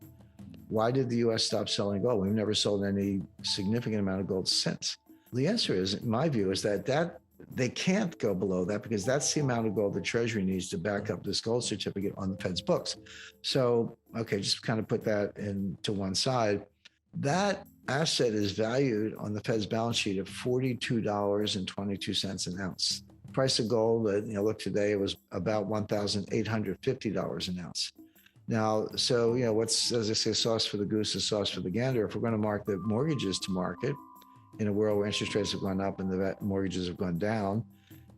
Why did the U.S. stop selling gold? We've never sold any significant amount of gold since. The answer is, in my view, is that they can't go below that, because that's the amount of gold the Treasury needs to back up this gold certificate on the Fed's books. So, okay, just kind of put that into one side. That asset is valued on the Fed's balance sheet at $42.22 an ounce. The price of gold, look today, it was about $1,850 an ounce. Now, so, what's, as I say, sauce for the goose is sauce for the gander. If we're going to mark the mortgages to market, in a world where interest rates have gone up and the mortgages have gone down,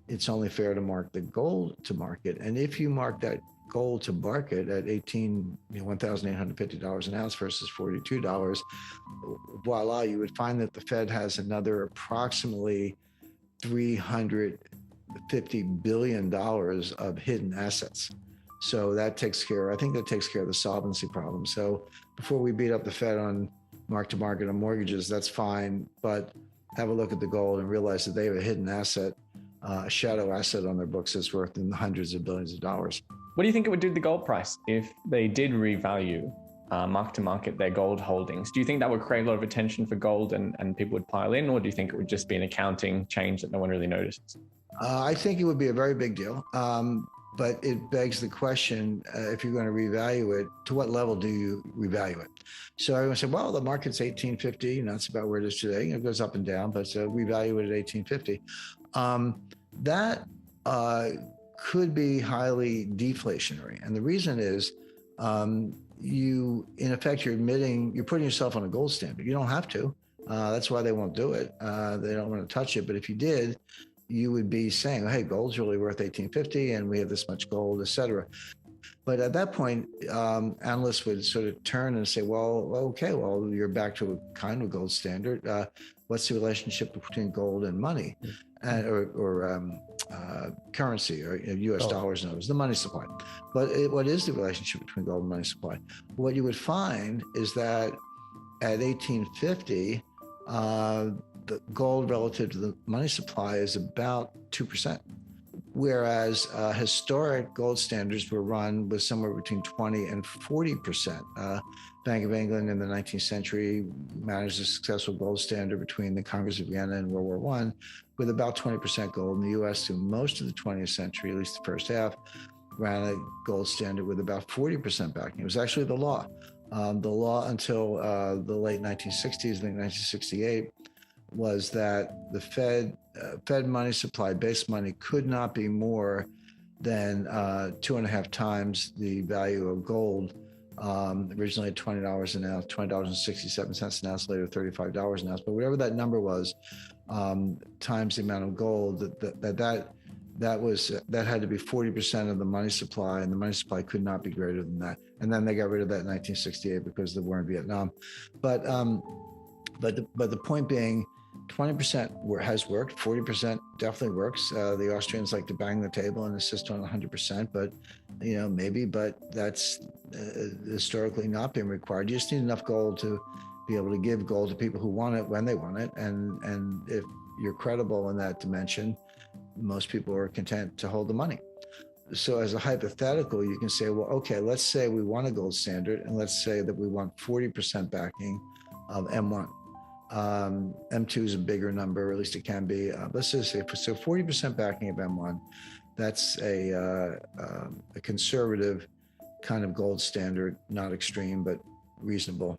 it's only fair to mark the gold to market. And if you mark that gold to market at $1,850 an ounce versus $42, voila, you would find that the Fed has another approximately $350 billion of hidden assets. So that takes care, I think that takes care of the solvency problem. So before we beat up the Fed on mark to market on mortgages, that's fine. But have a look at the gold and realize that they have a hidden asset, a shadow asset on their books that's worth in the hundreds of billions of dollars. What do you think it would do to the gold price if they did revalue mark to market their gold holdings? Do you think that would create a lot of attention for gold and people would pile in, or do you think it would just be an accounting change that no one really notices? I think it would be a very big deal. But it begs the question, if you're going to revalue it, to what level do you revalue it? So everyone said, well, the market's 1850, that's about where it is today. It goes up and down, but revalue it at 1850. That could be highly deflationary. And the reason is, in effect, you're putting yourself on a gold standard. You don't have to. That's why they won't do it. They don't want to touch it. But if you did, you would be saying, hey, gold's really worth 1850 and we have this much gold, et cetera. But at that point, analysts would sort of turn and say, well, okay, well, you're back to a kind of gold standard. What's the relationship between gold and money or currency or US dollars and others, the money supply? But what is the relationship between gold and money supply? What you would find is that at 1850, the gold relative to the money supply is about 2%, whereas historic gold standards were run with somewhere between 20 and 40%. Bank of England in the 19th century managed a successful gold standard between the Congress of Vienna and World War I with about 20% gold. In the US, through most of the 20th century, at least the first half, ran a gold standard with about 40% backing. It was actually the law. The law until the late 1960s, I think 1968, was that the Fed money supply, base money, could not be more than 2.5 times the value of gold. Originally at $20 an ounce, $20.67 an ounce, later $35 an ounce. But whatever that number was, times the amount of gold, that had to be 40% of the money supply, and the money supply could not be greater than that. And then they got rid of that in 1968 because of the war in Vietnam. But the point being, 20% has worked, 40% definitely works. The Austrians like to bang the table and insist on 100%, but maybe, but that's historically not been required. You just need enough gold to be able to give gold to people who want it when they want it. And if you're credible in that dimension, most people are content to hold the money. So as a hypothetical, you can say, well, okay, let's say we want a gold standard, and let's say that we want 40% backing of M1. M2 is a bigger number, or at least it can be. Let's just say, so 40% backing of M1, that's a conservative kind of gold standard, not extreme, but reasonable.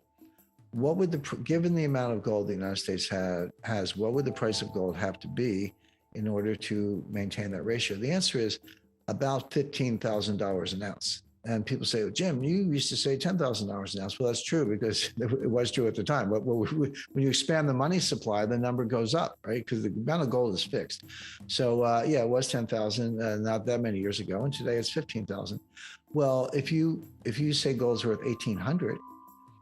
What would given the amount of gold the United States has, what would the price of gold have to be in order to maintain that ratio? The answer is about $15,000 an ounce. And people say, well, Jim, you used to say $10,000 an ounce. Well, that's true because it was true at the time. But when you expand the money supply, the number goes up, right? Because the amount of gold is fixed. So yeah, it was 10,000 not that many years ago, and today it's 15,000. Well, if you say gold's worth 1,800,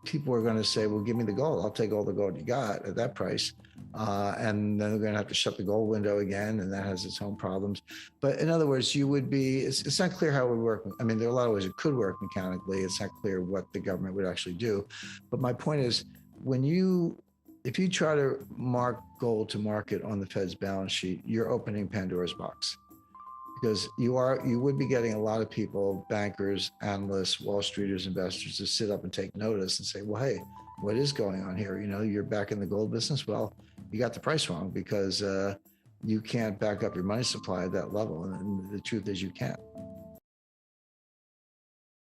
people are going to say, well, give me the gold. I'll take all the gold you got at that price. And then they're going to have to shut the gold window again, and that has its own problems. But in other words, it's not clear how it would work. I mean, there are a lot of ways it could work mechanically. It's not clear what the government would actually do. But my point is, if you try to mark gold to market on the Fed's balance sheet, you're opening Pandora's box. Because you would be getting a lot of people, bankers, analysts, Wall Streeters, investors, to sit up and take notice and say, well, hey, what is going on here? You're back in the gold business. Well, you got the price wrong because you can't back up your money supply at that level. And the truth is you can't.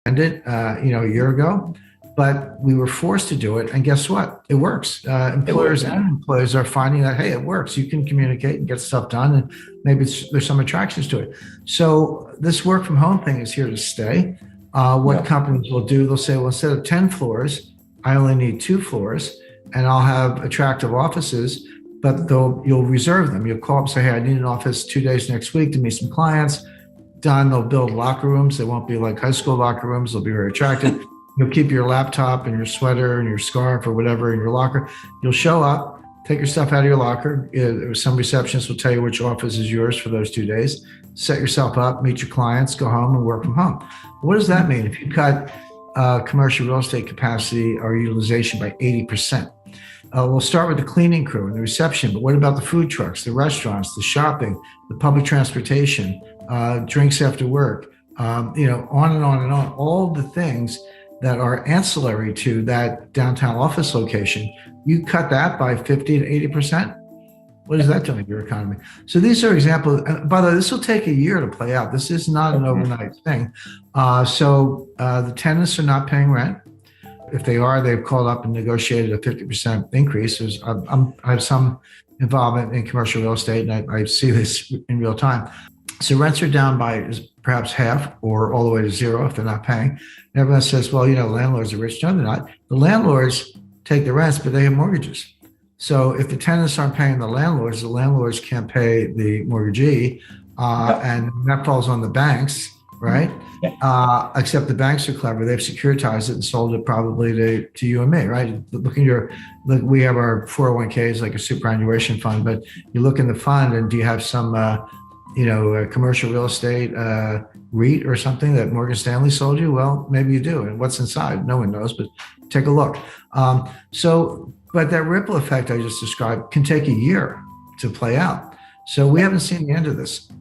And a year ago, but we were forced to do it. And guess what? It works. Employers and employees are finding that, hey, it works. You can communicate and get stuff done. And maybe there's some attractions to it. So this work from home thing is here to stay. Companies will do, they'll say, well, instead of 10 floors, I only need 2 floors, and I'll have attractive offices, but you'll reserve them. You'll call up and say, hey, I need an office 2 days next week to meet some clients. Done. They'll build locker rooms. They won't be like high school locker rooms. They'll be very attractive. You'll keep your laptop and your sweater and your scarf or whatever in your locker. You'll show up. take your stuff out of your locker. Some receptionist will tell you which office is yours for those 2 days. Set yourself up, meet your clients, go home and work from home. What does that mean? If you cut commercial real estate capacity or utilization by 80%, we'll start with the cleaning crew and the reception, but what about the food trucks, the restaurants, the shopping, the public transportation, drinks after work, on and on and on, all the things that are ancillary to that downtown office location. You cut that by 50 to 80%. What is that doing to your economy? So these are examples. By the way, this will take a year to play out. This is not an overnight thing. So the tenants are not paying rent. If they are, they've called up and negotiated a 50% increase. I have some involvement in commercial real estate, and I see this in real time. So rents are down by perhaps half or all the way to zero if they're not paying. And everyone says, well, landlords are rich. No, they're not. The landlords take the rents, but they have mortgages. So if the tenants aren't paying the landlords can't pay the mortgagee, and that falls on the banks, right? Except the banks are clever. They've securitized it and sold it probably to you and me, right? We have our 401ks like a superannuation fund, but you look in the fund and do you have some, commercial real estate REIT or something that Morgan Stanley sold you? Well, maybe you do. And what's inside? No one knows, but take a look. But that ripple effect I just described can take a year to play out. So we haven't seen the end of this.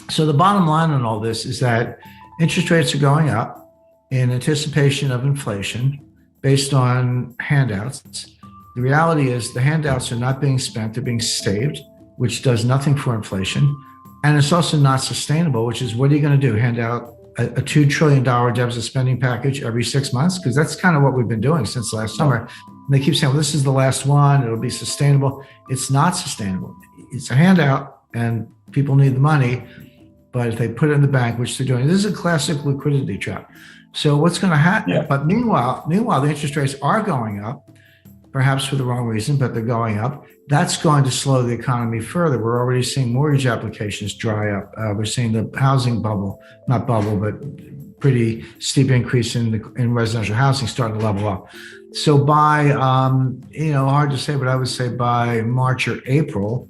So the bottom line on all this is that interest rates are going up in anticipation of inflation based on handouts. The reality is the handouts are not being spent, they're being saved, which does nothing for inflation. And it's also not sustainable, which is what are you going to do? Hand out a $2 trillion deficit spending package every 6 months? Because that's kind of what we've been doing since last summer. And they keep saying, well, this is the last one, it'll be sustainable. It's not sustainable. It's a handout and people need the money, but if they put it in the bank, which they're doing, this is a classic liquidity trap. So what's going to happen? Yeah. But meanwhile, the interest rates are going up, perhaps for the wrong reason, but they're going up. That's going to slow the economy further. We're already seeing mortgage applications dry up. We're seeing the housing bubble, not bubble, but pretty steep increase in residential housing starting to level up. So by, hard to say, but I would say by March or April,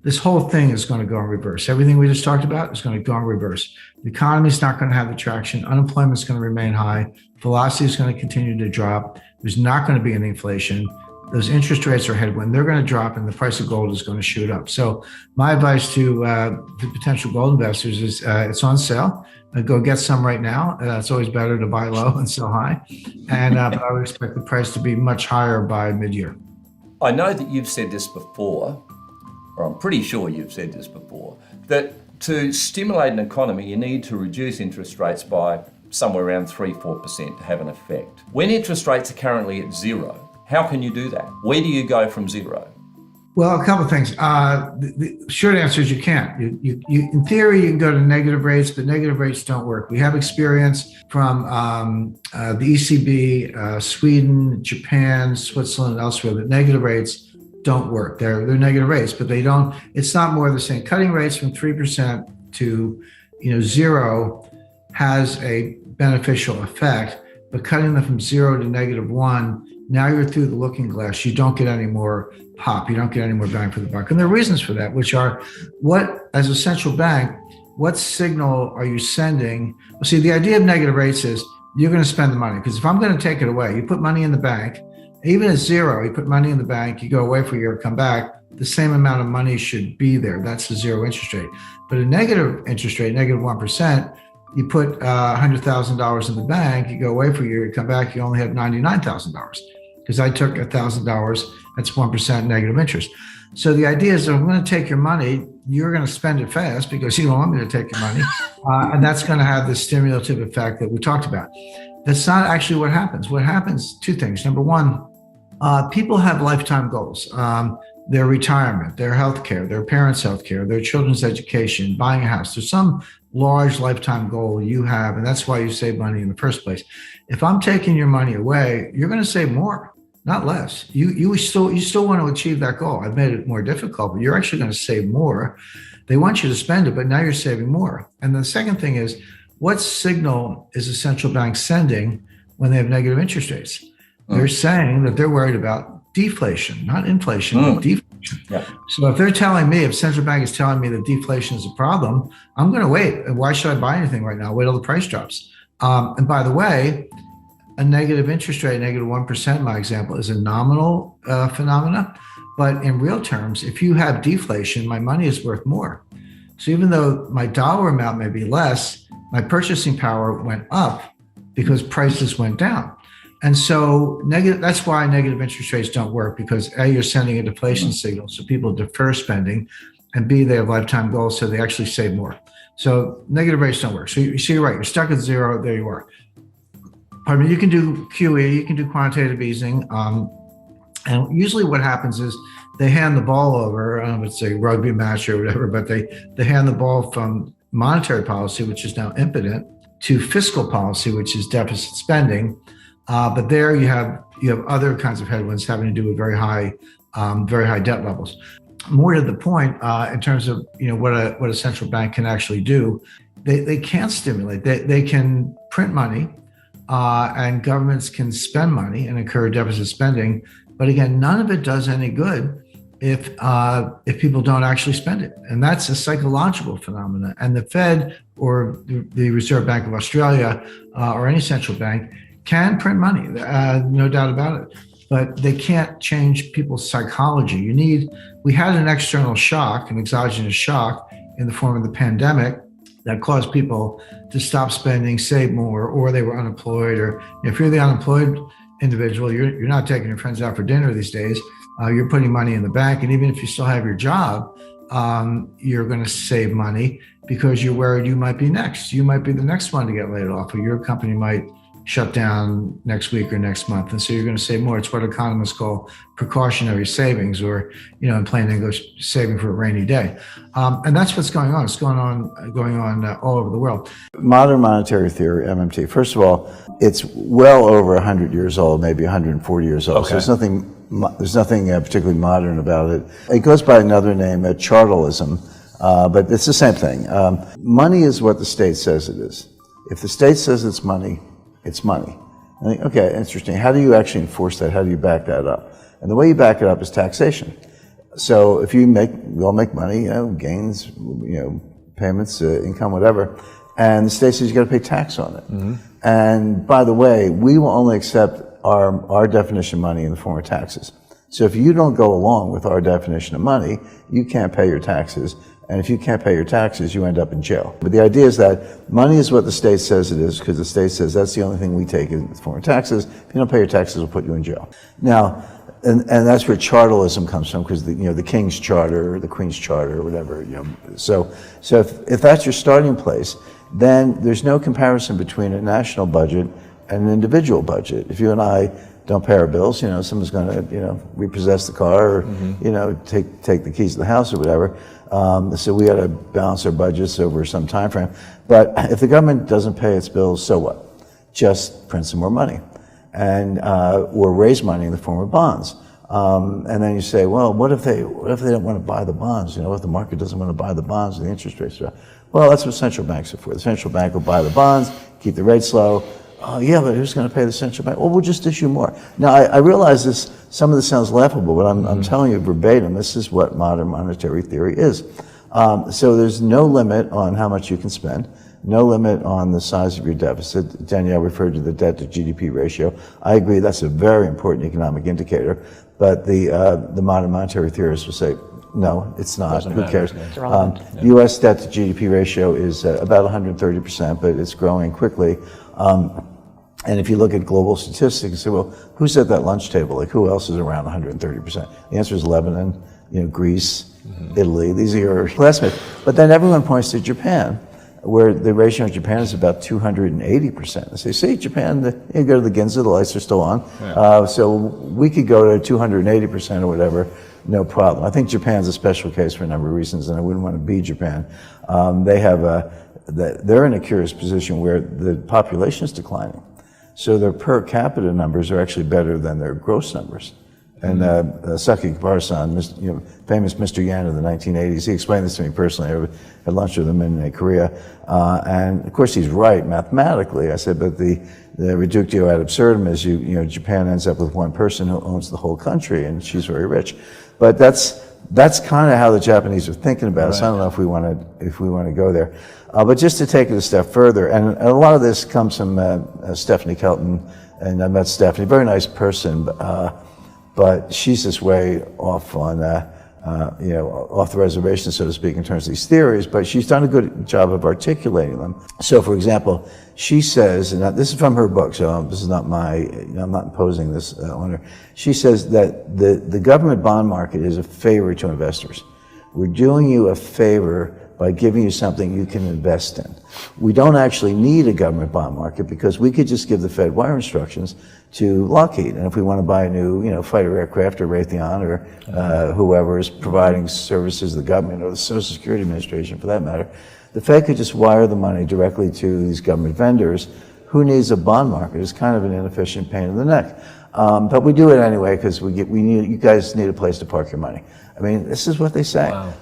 this whole thing is going to go in reverse. Everything we just talked about is going to go in reverse. The economy is not going to have the traction. Unemployment is going to remain high. Velocity is going to continue to drop. There's not going to be any inflation. Those interest rates are headwind. They're going to drop and the price of gold is going to shoot up. So my advice to potential gold investors is it's on sale. Go get some right now. It's always better to buy low and sell high. And but I would expect the price to be much higher by mid-year. I know that you've said this before, or I'm pretty sure you've said this before, that to stimulate an economy, you need to reduce interest rates by somewhere around 3-4% to have an effect. When interest rates are currently at zero, how can you do that? Where do you go from zero? Well, a couple of things. The short answer is you can't. You in theory, you can go to negative rates, but negative rates don't work. We have experience from the ECB, Sweden, Japan, Switzerland, and elsewhere that negative rates don't work. They're negative rates, but they don't. It's not more of the same. Cutting rates from 3% to zero has a beneficial effect, but cutting them from 0 to -1. Now you're through the looking glass. You don't get any more pop. You don't get any more bang for the buck. And there are reasons for that, which are as a central bank, what signal are you sending? Well, see, the idea of negative rates is you're going to spend the money. Because if I'm going to take it away, you put money in the bank, even at zero, you put money in the bank, you go away for a year, come back, the same amount of money should be there. That's the zero interest rate. But a negative interest rate, -1%, you put $100,000 in the bank, you go away for a year, you come back, you only have $99,000. Because I took $1,000, that's 1% negative interest. So the idea is, if I'm going to take your money, you're going to spend it fast because you don't want me to take your money. And that's going to have the stimulative effect that we talked about. That's not actually what happens. What happens, two things. Number one, people have lifetime goals. Their retirement, their healthcare, their parents' healthcare, their children's education, buying a house. There's some large lifetime goal you have, and that's why you save money in the first place. If I'm taking your money away, you're going to save more, not less. You still want to achieve that goal. I've made it more difficult, but you're actually going to save more. They want you to spend it, but now you're saving more. And the second thing is, what signal is a central bank sending when they have negative interest rates? They're saying that they're worried about deflation, not inflation, but deflation. Yeah. So if central bank is telling me that deflation is a problem, I'm going to wait. And why should I buy anything right now? Wait till the price drops. And by the way, a negative interest rate, -1%, in my example, is a nominal phenomena. But in real terms, if you have deflation, my money is worth more. So even though my dollar amount may be less, my purchasing power went up because prices went down. And so that's why negative interest rates don't work, because A, you're sending a deflation signal, so people defer spending, and B, they have lifetime goals, so they actually save more. So negative rates don't work. So you're right, you're stuck at zero, there you are. Pardon me, you can do QE, you can do quantitative easing. And usually what happens is they hand the ball over, I don't know if it's a rugby match or whatever, but they hand the ball from monetary policy, which is now impotent, to fiscal policy, which is deficit spending. But there you have other kinds of headwinds having to do with very high debt levels. More to the point, in terms of what a central bank can actually do, they can't stimulate. They can print money, and governments can spend money and incur deficit spending. But again, none of it does any good if people don't actually spend it, and that's a psychological phenomenon. And the Fed or the Reserve Bank of Australia or any central bank can print money, no doubt about it, but they can't change people's psychology. We had an external shock, an exogenous shock in the form of the pandemic that caused people to stop spending, save more, or they were unemployed. Or if you're the unemployed individual, you're not taking your friends out for dinner these days. You're putting money in the bank, and even if you still have your job, you're going to save money because you're worried you might be next. You might be the next one to get laid off, or your company might shut down next week or next month, and so you're going to save more. It's what economists call precautionary savings, or in plain English, saving for a rainy day. And that's what's going on. It's going on all over the world. Modern monetary theory, MMT. First of all, it's well over 100 years old, maybe 140 years old. Okay. So there's nothing particularly modern about it. It goes by another name, chartalism, but it's the same thing. Money is what the state says it is. If the state says it's money, it's money. I think, okay, interesting. How do you actually enforce that? How do you back that up? And the way you back it up is taxation. So if we all make money, gains, payments, income, whatever, and the state says you got to pay tax on it. Mm-hmm. And by the way, we will only accept our definition of money in the form of taxes. So if you don't go along with our definition of money, you can't pay your taxes. And if you can't pay your taxes, you end up in jail. But the idea is that money is what the state says it is, because the state says that's the only thing we take in the form of taxes. If you don't pay your taxes, we'll put you in jail. Now, and that's where chartalism comes from, because the King's Charter or the Queen's Charter or whatever. So if that's your starting place, then there's no comparison between a national budget and an individual budget. If you and I don't pay our bills, someone's going to repossess the car, or mm-hmm. take the keys to the house or whatever. So we got to balance our budgets over some time frame. But if the government doesn't pay its bills, so what? Just print some more money, and or raise money in the form of bonds. And then you say, well, what if they don't want to buy the bonds? If the market doesn't want to buy the bonds, and the interest rates are. Well, that's what central banks are for. The central bank will buy the bonds, keep the rates low. Oh, yeah, but who's going to pay the central bank? Well, we'll just issue more. Now, I realize some of this sounds laughable, but I'm telling you verbatim, this is what modern monetary theory is. So there's no limit on how much you can spend, no limit on the size of your deficit. Danielle referred to the debt to GDP ratio. I agree, that's a very important economic indicator, but the modern monetary theorists will say, no, it's not. Who cares? U.S. debt to GDP ratio is about 130%, but it's growing quickly. And if you look at global statistics, you say, well, who's at that lunch table? Like, who else is around 130%? The answer is Lebanon, Greece, mm-hmm. Italy. These are your classmates. But then everyone points to Japan, where the ratio of Japan is about 280%. They say, see, Japan, you go to the Ginza, the lights are still on. Yeah. So we could go to 280% or whatever, no problem. I think Japan's a special case for a number of reasons, and I wouldn't want to be Japan. They're in a curious position where the population is declining. So their per capita numbers are actually better than their gross numbers. And Saki Kabar-san, famous Mr. Yan of the 1980s, he explained this to me personally. I had lunch with him in Korea. And of course he's right mathematically. I said, but the reductio ad absurdum is Japan ends up with one person who owns the whole country, and she's very rich. But that's that's kind of how the Japanese are thinking about it. So I don't know if we want to go there. But just to take it a step further, and a lot of this comes from Stephanie Kelton, and I met Stephanie, very nice person, but she's just way off on, off the reservation, so to speak, in terms of these theories, but she's done a good job of articulating them. So, for example, she says, and this is from her book, so this is not I'm not imposing this on her. She says that the government bond market is a favor to investors. We're doing you a favor by giving you something you can invest in. We don't actually need a government bond market because we could just give the Fed wire instructions to Lockheed. And if we want to buy a new, fighter aircraft or Raytheon or whoever is providing services to the government or the Social Security Administration for that matter, the Fed could just wire the money directly to these government vendors. Who needs a bond market? It's kind of an inefficient pain in the neck. But we do it anyway because you guys need a place to park your money. I mean, this is what they say. Wow.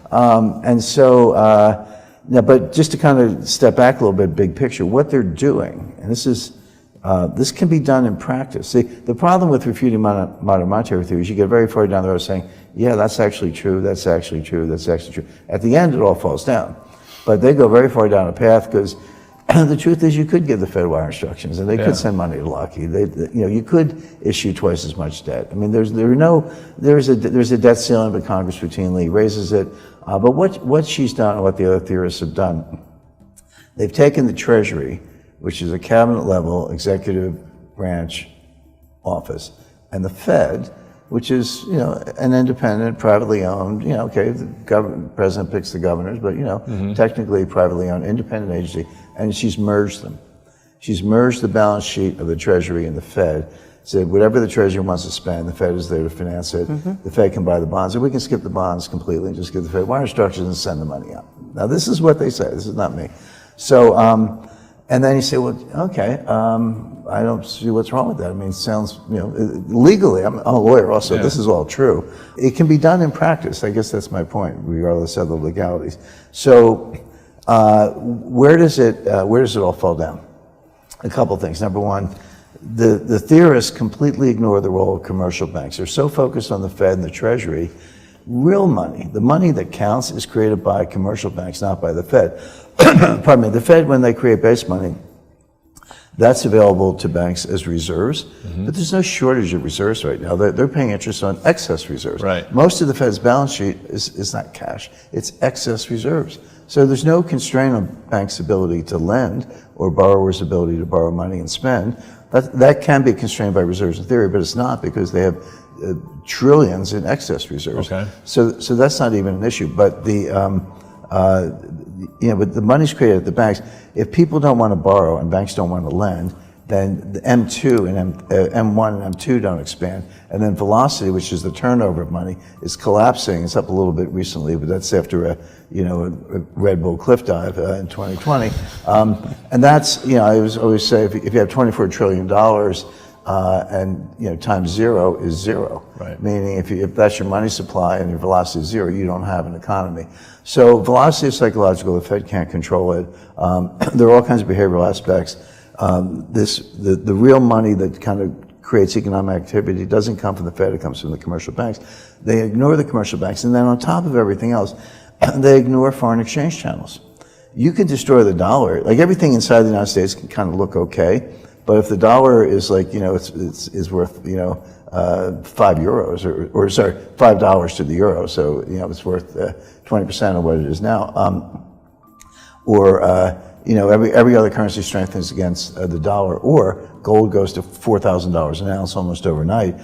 But just to kind of step back a little bit, big picture, what they're doing, and this can be done in practice. See, the problem with refuting modern monetary theory is you get very far down the road saying, yeah, that's actually true, that's actually true, that's actually true. At the end, it all falls down. But they go very far down a path because the truth is you could give the Fed wire instructions and they could send money to Lockheed. You could issue twice as much debt. I mean, there's a debt ceiling, but Congress routinely raises it. But what she's done and what the other theorists have done, they've taken the Treasury, which is a cabinet level executive branch office, and the Fed, which is, an independent, privately owned, the president picks the governors, but, technically privately owned, independent agency, and she's merged them. She's merged the balance sheet of the Treasury and the Fed, said whatever the Treasury wants to spend, the Fed is there to finance it. The Fed can buy the bonds, or we can skip the bonds completely and just give the Fed wire instructions and send the money out. Now, this is what they say. This is not me. So, and then you say, well, okay, I don't see what's wrong with that. I mean, it sounds, legally, I'm a lawyer also, this is all true. It can be done in practice. I guess that's my point, regardless of the legalities. So, where does it all fall down? A couple things. Number one, the theorists completely ignore the role of commercial banks. They're so focused on the Fed and the Treasury. Real money, the money that counts, is created by commercial banks, not by the Fed. Pardon me, the Fed, when they create base money, that's available to banks as reserves, but there's no shortage of reserves right now. They're paying interest on excess reserves. Right. Most of the Fed's balance sheet is not cash, it's excess reserves. So there's no constraint on banks' ability to lend or borrowers' ability to borrow money and spend. That can be constrained by reserves in theory, but it's not because they have trillions in excess reserves. Okay. So that's not even an issue. But but the money's created at the banks. If people don't want to borrow and banks don't want to lend, then the M2 and M1 and M2 don't expand. And then velocity, which is the turnover of money, is collapsing. It's up a little bit recently, but that's after a Red Bull cliff dive in 2020. And that's, I always say, if you have $24 trillion, and times zero is zero. Right. Meaning if that's your money supply and your velocity is zero, you don't have an economy. So velocity is psychological. The Fed can't control it. There are all kinds of behavioral aspects. The real money that kind of creates economic activity doesn't come from the Fed. It comes from the commercial banks. They ignore the commercial banks, and then on top of everything else, they ignore foreign exchange channels. You can destroy the dollar. Like everything inside the United States can kind of look okay. But if the dollar is like, it's worth, €5 or sorry, $5 to the euro. So, it's worth 20% of what it is now. Every other currency strengthens against the dollar, or gold goes to $4,000 an ounce almost overnight.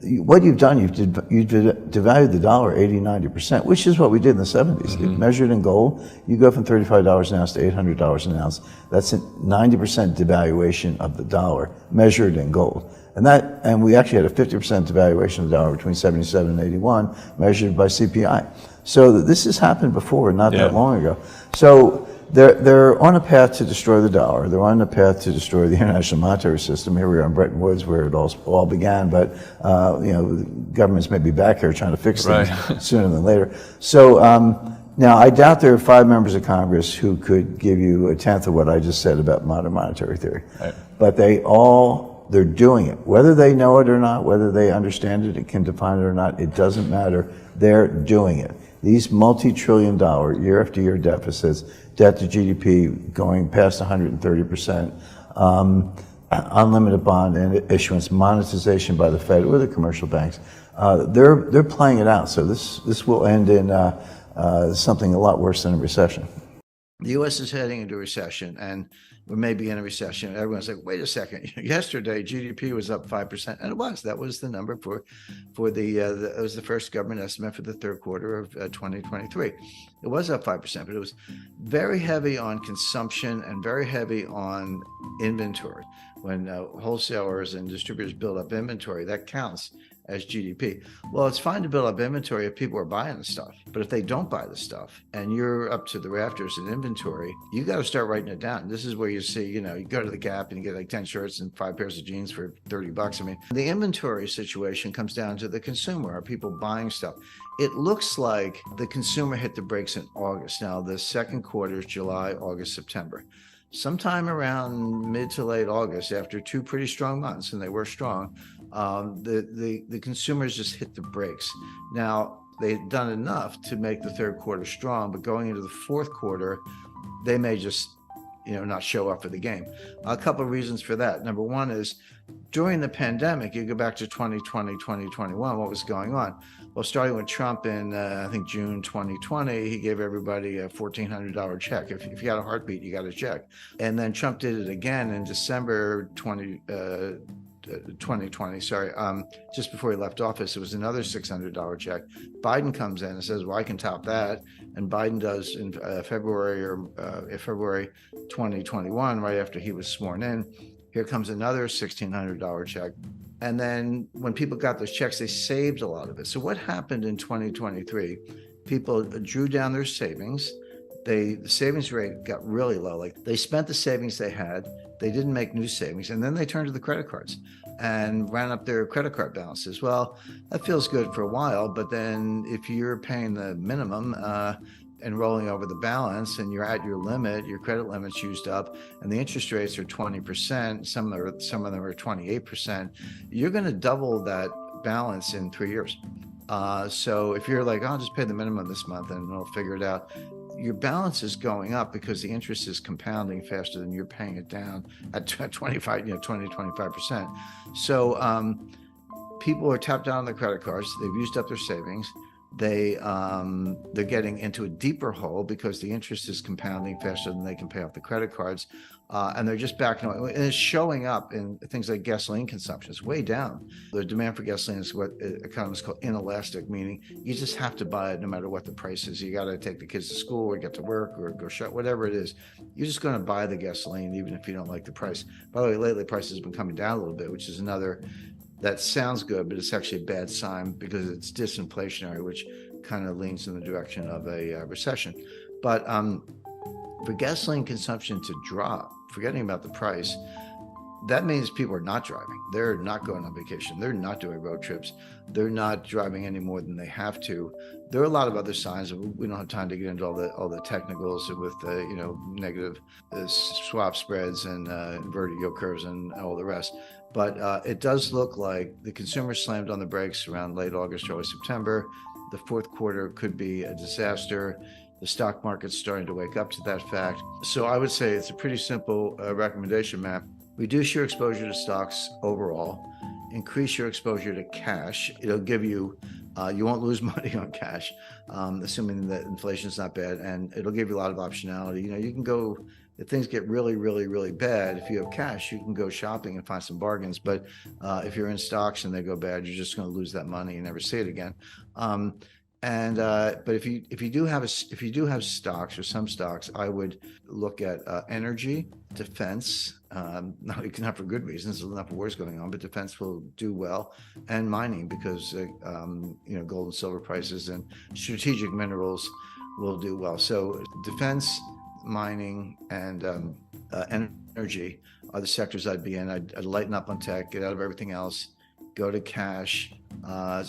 What you've done, you've devalued the dollar 80-90%, which is what we did in the 70s. Measured in gold, you go from $35 an ounce to $800 an ounce. That's a 90% devaluation of the dollar, measured in gold. And we actually had a 50% devaluation of the dollar between 77 and 81, measured by CPI. So this has happened before, not that long ago. So they're on a path to destroy the dollar. They're on a path to destroy the international monetary system. Here we are in Bretton Woods, where it all began. But governments may be back here trying to fix things sooner than later. So now I doubt there are 5 members of Congress who could give you a tenth of what I just said about modern monetary theory. Right. But they all They're doing it. Whether they know it or not, whether they understand it and can define it or not, it doesn't matter. They're doing it. These multi-trillion-dollar year-after-year deficits, debt to GDP going past 130%, unlimited bond and issuance, monetization by the Fed or the commercial banks, they're playing it out. So this will end in something a lot worse than a recession. The U.S. is heading into a recession, and we may be in a recession. Everyone's like, wait a second. Yesterday, GDP was up 5%, and it was. That was the number for the it was the first government estimate for the third quarter of 2023. It was up 5%, but it was very heavy on consumption and very heavy on inventory. When wholesalers and distributors build up inventory, that counts as GDP. Well, it's fine to build up inventory if people are buying the stuff, but if they don't buy the stuff and you're up to the rafters in inventory, you got to start writing it down. This is where you see, you go to the Gap and you get like 10 shirts and 5 pairs of jeans for $30. I mean, the inventory situation comes down to the consumer. Are people buying stuff? It looks like the consumer hit the brakes in August. Now, the second quarter is July, August, September. Sometime around mid to late August, after 2 pretty strong months, and they were strong, the consumers just hit the brakes. Now, they've done enough to make the third quarter strong, but going into the fourth quarter, they may just not show up for the game. A couple of reasons for that. Number one is during the pandemic, you go back to 2020, 2021, what was going on? Well, starting with Trump in, I think, June 2020, he gave everybody a $1,400 check. If you got a heartbeat, you got a check. And then Trump did it again in December 2020, just before he left office. It was another $600 check. Biden comes in and says, well, I can top that. And Biden does in February 2021, right after he was sworn in. Here comes another $1,600 check. And then when people got those checks, they saved a lot of it. So what happened in 2023? People drew down their savings. The savings rate got really low. Like, they spent the savings they had. They didn't make new savings. And then they turned to the credit cards and ran up their credit card balances. Well, that feels good for a while. But then if you're paying the minimum and rolling over the balance and you're at your limit, your credit limit's used up, and the interest rates are 20%, some of them are 28%, you're going to double that balance in 3 years. So if you're like, I'll just pay the minimum this month and I'll figure it out, your balance is going up because the interest is compounding faster than you're paying it down at 25%. So people are tapped out on their credit cards. They've used up their savings. They're getting into a deeper hole because the interest is compounding faster than they can pay off the credit cards, and they're just backing away. And it's showing up in things like gasoline consumption. It's way down. The demand for gasoline is what economists call inelastic, meaning you just have to buy it no matter what the price is. You got to take the kids to school or get to work or go shop, whatever it is. You're just going to buy the gasoline even if you don't like the price. By the way, lately prices have been coming down a little bit, which is another. That sounds good, but it's actually a bad sign because it's disinflationary, which kind of leans in the direction of a recession. But for gasoline consumption to drop, forgetting about the price, that means people are not driving. They're not going on vacation. They're not doing road trips. They're not driving any more than they have to. There are a lot of other signs. We don't have time to get into all the technicals with negative swap spreads and inverted yield curves and all the rest. But it does look like the consumer slammed on the brakes around late August, early September. The fourth quarter could be a disaster. The stock market's starting to wake up to that fact. So I would say it's a pretty simple recommendation, Matt. Reduce your exposure to stocks overall. Increase your exposure to cash. It'll give you, you won't lose money on cash, assuming that inflation's not bad, and it'll give you a lot of optionality. You can go, if things get really, really, really bad, if you have cash, you can go shopping and find some bargains. But if you're in stocks and they go bad, you're just going to lose that money and never see it again. But if you do have stocks or some stocks, I would look at energy, defense, not for good reasons. There's enough wars going on, but defense will do well, and mining because gold and silver prices and strategic minerals will do well. So defense, mining, and energy are the sectors I'd be in. I'd lighten up on tech, get out of everything else, go to cash.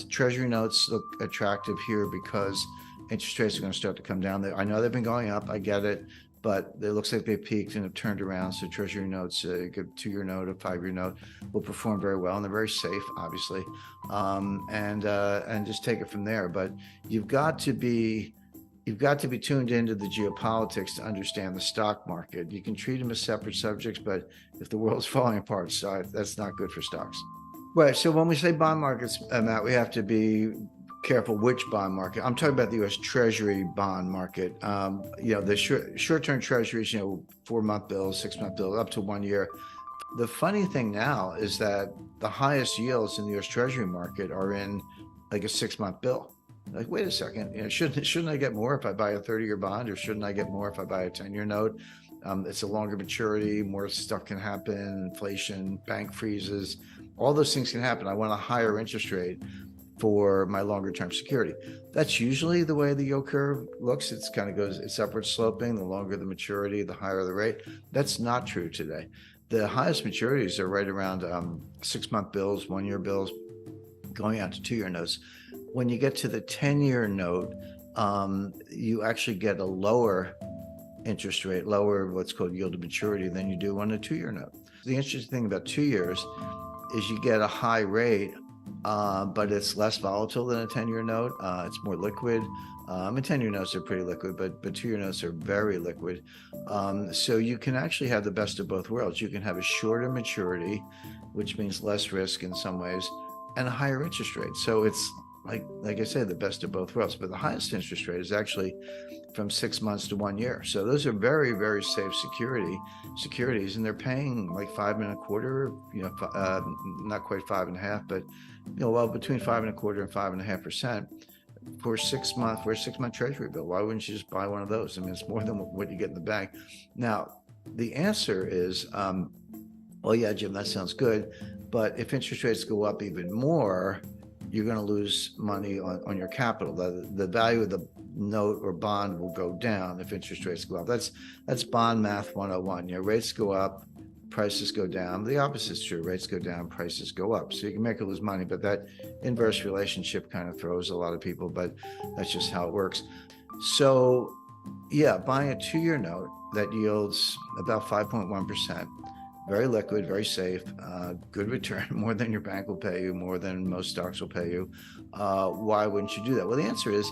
Treasury notes look attractive here because interest rates are going to start to come down. I know they've been going up. I get it. but it looks like they peaked and have turned around. So Treasury notes, a good 2-year note, a 5-year note, will perform very well, and they're very safe, obviously, and just take it from there. But you've got to be tuned into the geopolitics to understand the stock market. You can treat them as separate subjects, but if the world's falling apart, so that's not good for stocks. Right. So when we say bond markets, Matt, we have to be careful which bond market. I'm talking about the U.S. Treasury bond market. The short-term Treasuries, 4-month bills, 6-month bills, up to 1 year. The funny thing now is that the highest yields in the U.S. Treasury market are in like a 6-month bill. Like, wait a second, shouldn't I get more if I buy a 30-year bond, or shouldn't I get more if I buy a 10-year note? It's a longer maturity, more stuff can happen, inflation, bank freezes, all those things can happen. I want a higher interest rate for my longer term security. That's usually the way the yield curve looks. It's upward sloping. The longer the maturity, the higher the rate. That's not true today. The highest maturities are right around 6-month bills, 1-year bills, going out to 2-year notes. When you get to the 10-year note, you actually get a lower interest rate, lower what's called yield to maturity than you do on a 2-year note. The interesting thing about 2 years is you get a high rate, but it's less volatile than a 10-year note. It's more liquid. 10-year notes are pretty liquid, but 2-year notes are very liquid. So you can actually have the best of both worlds. You can have a shorter maturity, which means less risk in some ways, and a higher interest rate. So it's like I said, the best of both worlds. But the highest interest rate is actually from 6 months to 1 year. So those are very, very safe securities, and they're paying like 5.25%, not quite 5.5%, but between 5.25% and 5.5% for a 6-month Treasury bill. Why wouldn't you just buy one of those? I mean, it's more than what you get in the bank. Now, the answer is, well, yeah, Jim, that sounds good, but if interest rates go up even more, you're going to lose money on your capital. The value of the note or bond will go down if interest rates go up. That's bond math 101. Rates go up, prices go down. The opposite is true. Rates go down, prices go up. So you can make or lose money, but that inverse relationship kind of throws a lot of people, but that's just how it works. So yeah, buying a 2-year note that yields about 5.1%, very liquid, very safe, good return, more than your bank will pay you, more than most stocks will pay you. Why wouldn't you do that? Well, the answer is,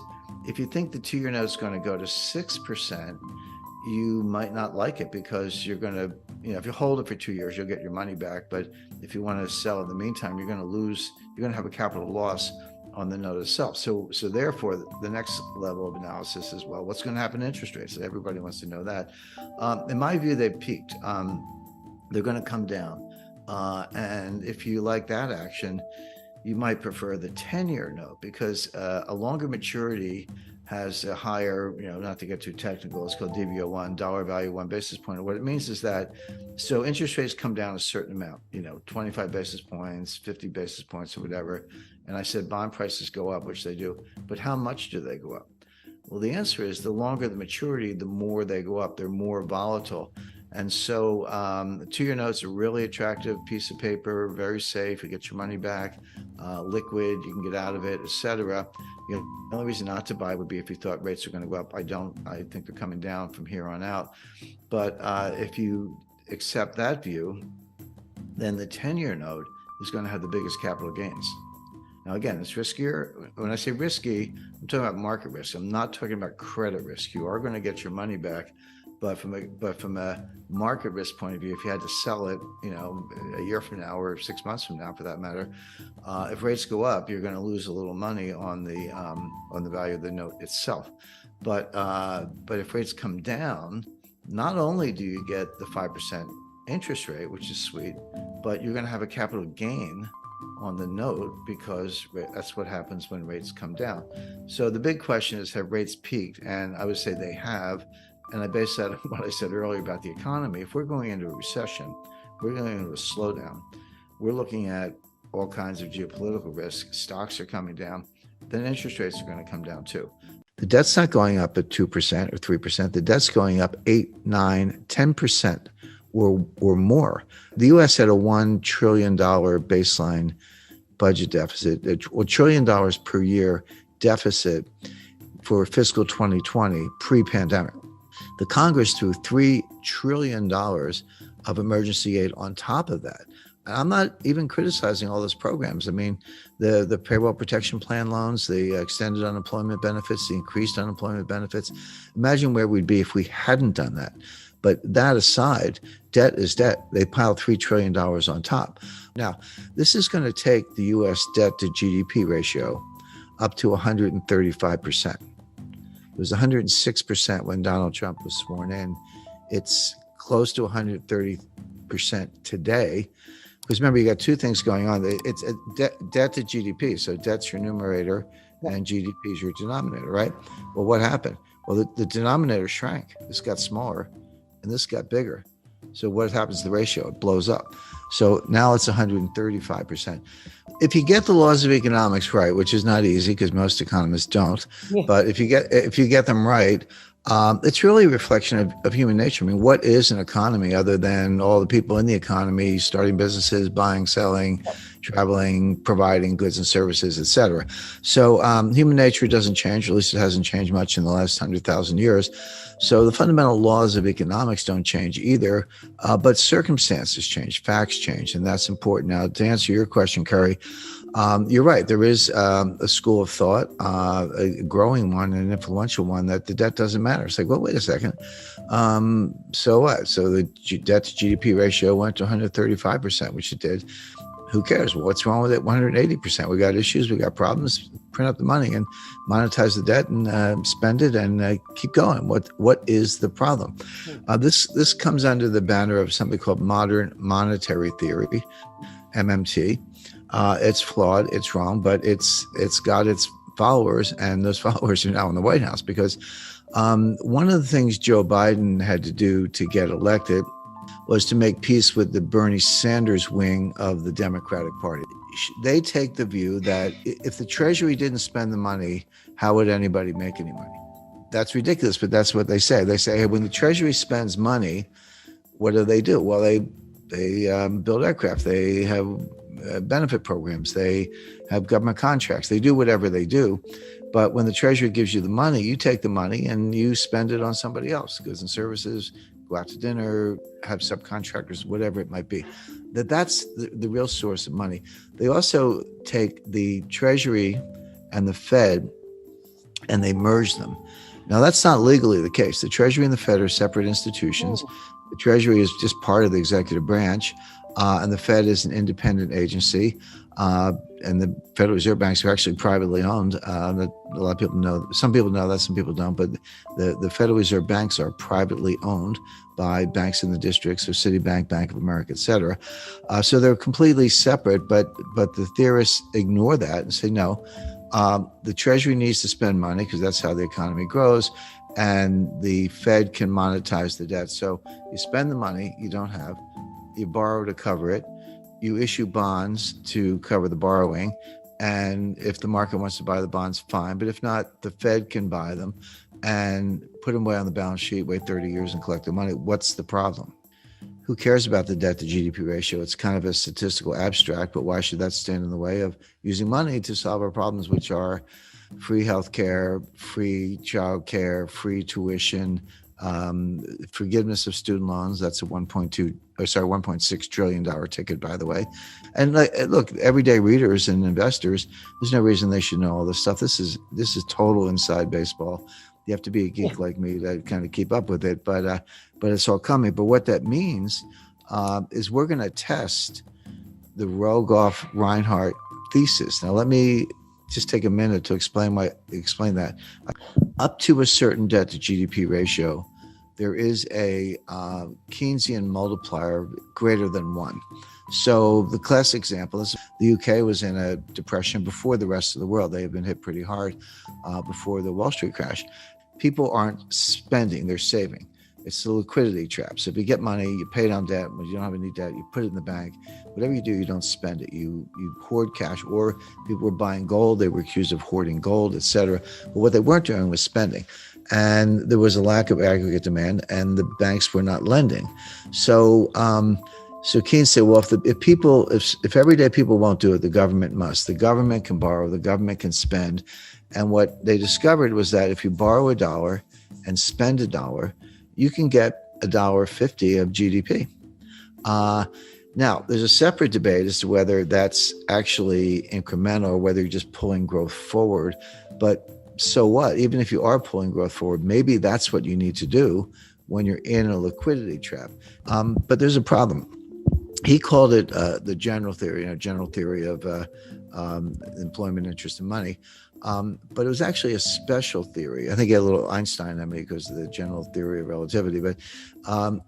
if you think the 2-year note is going to go to 6%, you might not like it, because you're going to, if you hold it for 2 years, you'll get your money back. But if you want to sell in the meantime, you're going to have a capital loss on the note itself. So therefore, the next level of analysis is, well, what's going to happen to interest rates? Everybody wants to know that. In my view, they've peaked. They're going to come down. And if you like that action, you might prefer the 10-year note, because a longer maturity has a higher, not to get too technical, it's called DV01, dollar value 1 basis point. What it means is that, so interest rates come down a certain amount, 25 basis points, 50 basis points, or whatever. And I said bond prices go up, which they do. But how much do they go up? Well, the answer is, the longer the maturity, the more they go up. They're more volatile. And so 2-year notes are a really attractive piece of paper, very safe. You get your money back, liquid, you can get out of it, etc. The only reason not to buy would be if you thought rates are going to go up. I don't. I think they're coming down from here on out. But if you accept that view, then the 10-year note is going to have the biggest capital gains. Now, again, it's riskier. When I say risky, I'm talking about market risk. I'm not talking about credit risk. You are going to get your money back. But from a market risk point of view, if you had to sell it, a year from now or 6 months from now, for that matter, if rates go up, you're going to lose a little money on the value of the note itself. But if rates come down, not only do you get the 5% interest rate, which is sweet, but you're going to have a capital gain on the note, because that's what happens when rates come down. So the big question is, have rates peaked? And I would say they have. And I base that on what I said earlier about the economy. If we're going into a recession, we're going into a slowdown, we're looking at all kinds of geopolitical risk, stocks are coming down, then interest rates are going to come down too. The debt's not going up at 2% or 3%. The debt's going up 8, 9, 10% or more. The U.S. had a $1 trillion baseline budget deficit, $1 trillion per year deficit for fiscal 2020 pre-pandemic. The Congress threw $3 trillion of emergency aid on top of that. I'm not even criticizing all those programs. I mean, the payroll protection plan loans, the extended unemployment benefits, the increased unemployment benefits. Imagine where we'd be if we hadn't done that. But that aside, debt is debt. They piled $3 trillion on top. Now, this is going to take the U.S. debt to GDP ratio up to 135%. It was 106% when Donald Trump was sworn in. It's close to 130% today. Because remember, you got two things going on. It's a debt to GDP. So debt's your numerator and GDP is your denominator, right? Well, what happened? Well, the denominator shrank. This got smaller and this got bigger. So what happens to the ratio? It blows up. So now it's 135%. If you get the laws of economics right, which is not easy because most economists don't, but if you get them right, it's really a reflection of human nature. I mean, what is an economy other than all the people in the economy starting businesses, buying, selling, traveling, providing goods and services, et cetera. So human nature doesn't change, or at least it hasn't changed much in the last 100,000 years. So the fundamental laws of economics don't change either, but circumstances change, facts change, and that's important. Now, to answer your question, Kerry, you're right. There is a school of thought, a growing one, an influential one, that the debt doesn't matter. It's like, well, wait a second. So what? So the debt to GDP ratio went to 135%, which it did. Who cares? Well, what's wrong with it? 180%. We got issues. We got problems. Print up the money and monetize the debt and spend it and keep going. What is the problem? This comes under the banner of something called modern monetary theory, MMT. It's flawed, it's wrong, but it's got its followers, and those followers are now in the White House because one of the things Joe Biden had to do to get elected was to make peace with the Bernie Sanders wing of the Democratic Party. They take the view that if the Treasury didn't spend the money, how would anybody make any money? That's ridiculous, but that's what they say. They say, hey, when the Treasury spends money, what do? Well, they build aircraft. They have benefit programs. They have government contracts. They do whatever they do. But when the Treasury gives you the money, you take the money and you spend it on somebody else, goods and services, go out to dinner, have subcontractors, whatever it might be. That's the real source of money. They also take the Treasury and the Fed and they merge them. Now, that's not legally the case. The Treasury and the Fed are separate institutions. The Treasury is just part of the executive branch, and the Fed is an independent agency. And the Federal Reserve banks are actually privately owned. That a lot of people know. Some people know that, some people don't. But the Federal Reserve banks are privately owned by banks in the districts, so Citibank, Bank of America, et cetera. So they're completely separate. But the theorists ignore that and say, no, the Treasury needs to spend money because that's how the economy grows. And the Fed can monetize the debt. So you spend the money you don't have, you borrow to cover it, you issue bonds to cover the borrowing. And if the market wants to buy the bonds, fine. But if not, the Fed can buy them and put them away on the balance sheet, wait 30 years and collect the money. What's the problem? Who cares about the debt to GDP ratio? It's kind of a statistical abstract, but why should that stand in the way of using money to solve our problems, which are free healthcare, free childcare, free tuition, forgiveness of student loans? That's a $1.6 trillion ticket, by the way. And look, everyday readers and investors, there's no reason they should know all this stuff. This is total inside baseball. You have to be a geek like me to kind of keep up with it, but it's all coming. But what that means is we're going to test the Rogoff-Reinhardt thesis. Now, let me just take a minute to explain that. Up to a certain debt to GDP ratio, there is a Keynesian multiplier greater than 1. So the classic example is the UK was in a depression before the rest of the world. They have been hit pretty hard before the Wall Street crash. People aren't spending, they're saving. It's the liquidity trap. So if you get money, you pay down debt. When you don't have any debt, you put it in the bank. Whatever you do, you don't spend it. You hoard cash. Or people were buying gold. They were accused of hoarding gold, et cetera. But what they weren't doing was spending. And there was a lack of aggregate demand, and the banks were not lending. So Keynes said, well, if everyday people won't do it, the government must. The government can borrow. The government can spend. And what they discovered was that if you borrow $1 and spend $1, you can get $1.50 of GDP. Now, there's a separate debate as to whether that's actually incremental or whether you're just pulling growth forward. But so what? Even if you are pulling growth forward, maybe that's what you need to do when you're in a liquidity trap. But there's a problem. He called it the general theory, general theory of employment, interest, and money. But it was actually a special theory. I think he had a little Einstein in me because of the general theory of relativity. But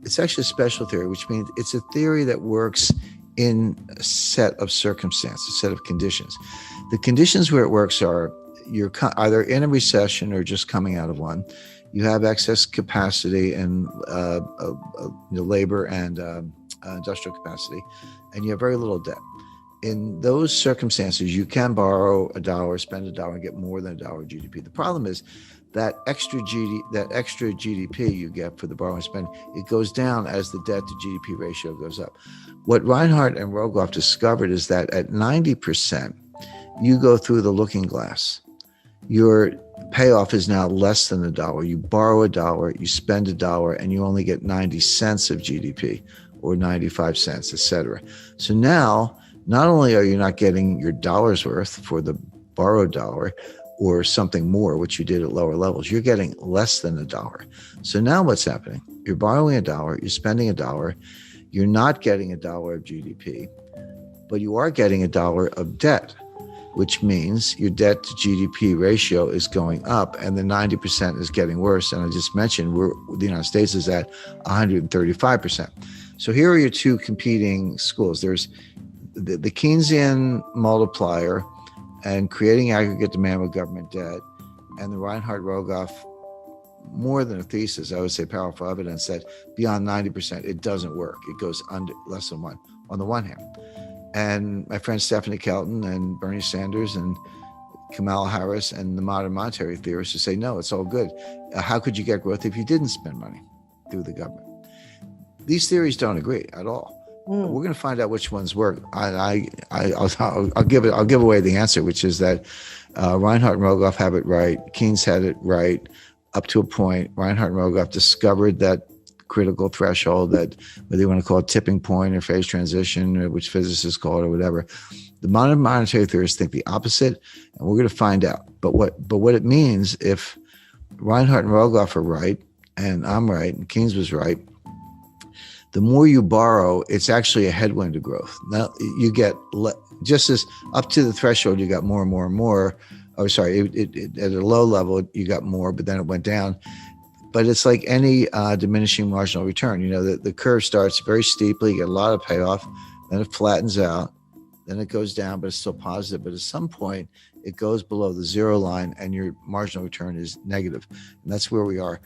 it's actually a special theory, which means it's a theory that works in a set of circumstances, a set of conditions. The conditions where it works are you're either in a recession or just coming out of one. You have excess capacity and labor and industrial capacity, and you have very little debt. In those circumstances, you can borrow $1, spend $1, and get more than $1 GDP. The problem is that extra GDP you get for the borrow and spend, it goes down as the debt to GDP ratio goes up. What Reinhardt and Rogoff discovered is that at 90%, you go through the looking glass. Your payoff is now less than $1. You borrow $1, you spend $1, and you only get 90 cents of GDP or 95 cents, et cetera. So now, not only are you not getting your dollar's worth for the borrowed dollar or something more, which you did at lower levels, you're getting less than $1. So now what's happening? You're borrowing $1, you're spending $1, you're not getting $1 of GDP, but you are getting $1 of debt, which means your debt to GDP ratio is going up and the 90% is getting worse. And I just mentioned the United States is at 135%. So here are your two competing schools. There's the Keynesian multiplier and creating aggregate demand with government debt, and the Reinhardt-Rogoff, more than a thesis, I would say powerful evidence that beyond 90%, it doesn't work. It goes under less than one on the one hand. And my friend Stephanie Kelton and Bernie Sanders and Kamala Harris and the modern monetary theorists who say, no, it's all good. How could you get growth if you didn't spend money through the government? These theories don't agree at all. We're going to find out which ones work. I'll give away the answer, which is that Reinhardt and Rogoff have it right. Keynes had it right up to a point. Reinhardt and Rogoff discovered that critical threshold, that whether you want to call it tipping point or phase transition, or which physicists call it or whatever. The modern monetary theorists think the opposite, and we're going to find out. But what it means if Reinhardt and Rogoff are right, and I'm right, and Keynes was right, the more you borrow, it's actually a headwind to growth. Now you get just as up to the threshold, you got more and more and more. Oh, sorry, at a low level, you got more, but then it went down. But it's like any diminishing marginal return. The curve starts very steeply, you get a lot of payoff, then it flattens out, then it goes down, but it's still positive. But at some point, it goes below the zero line and your marginal return is negative. And that's where we are.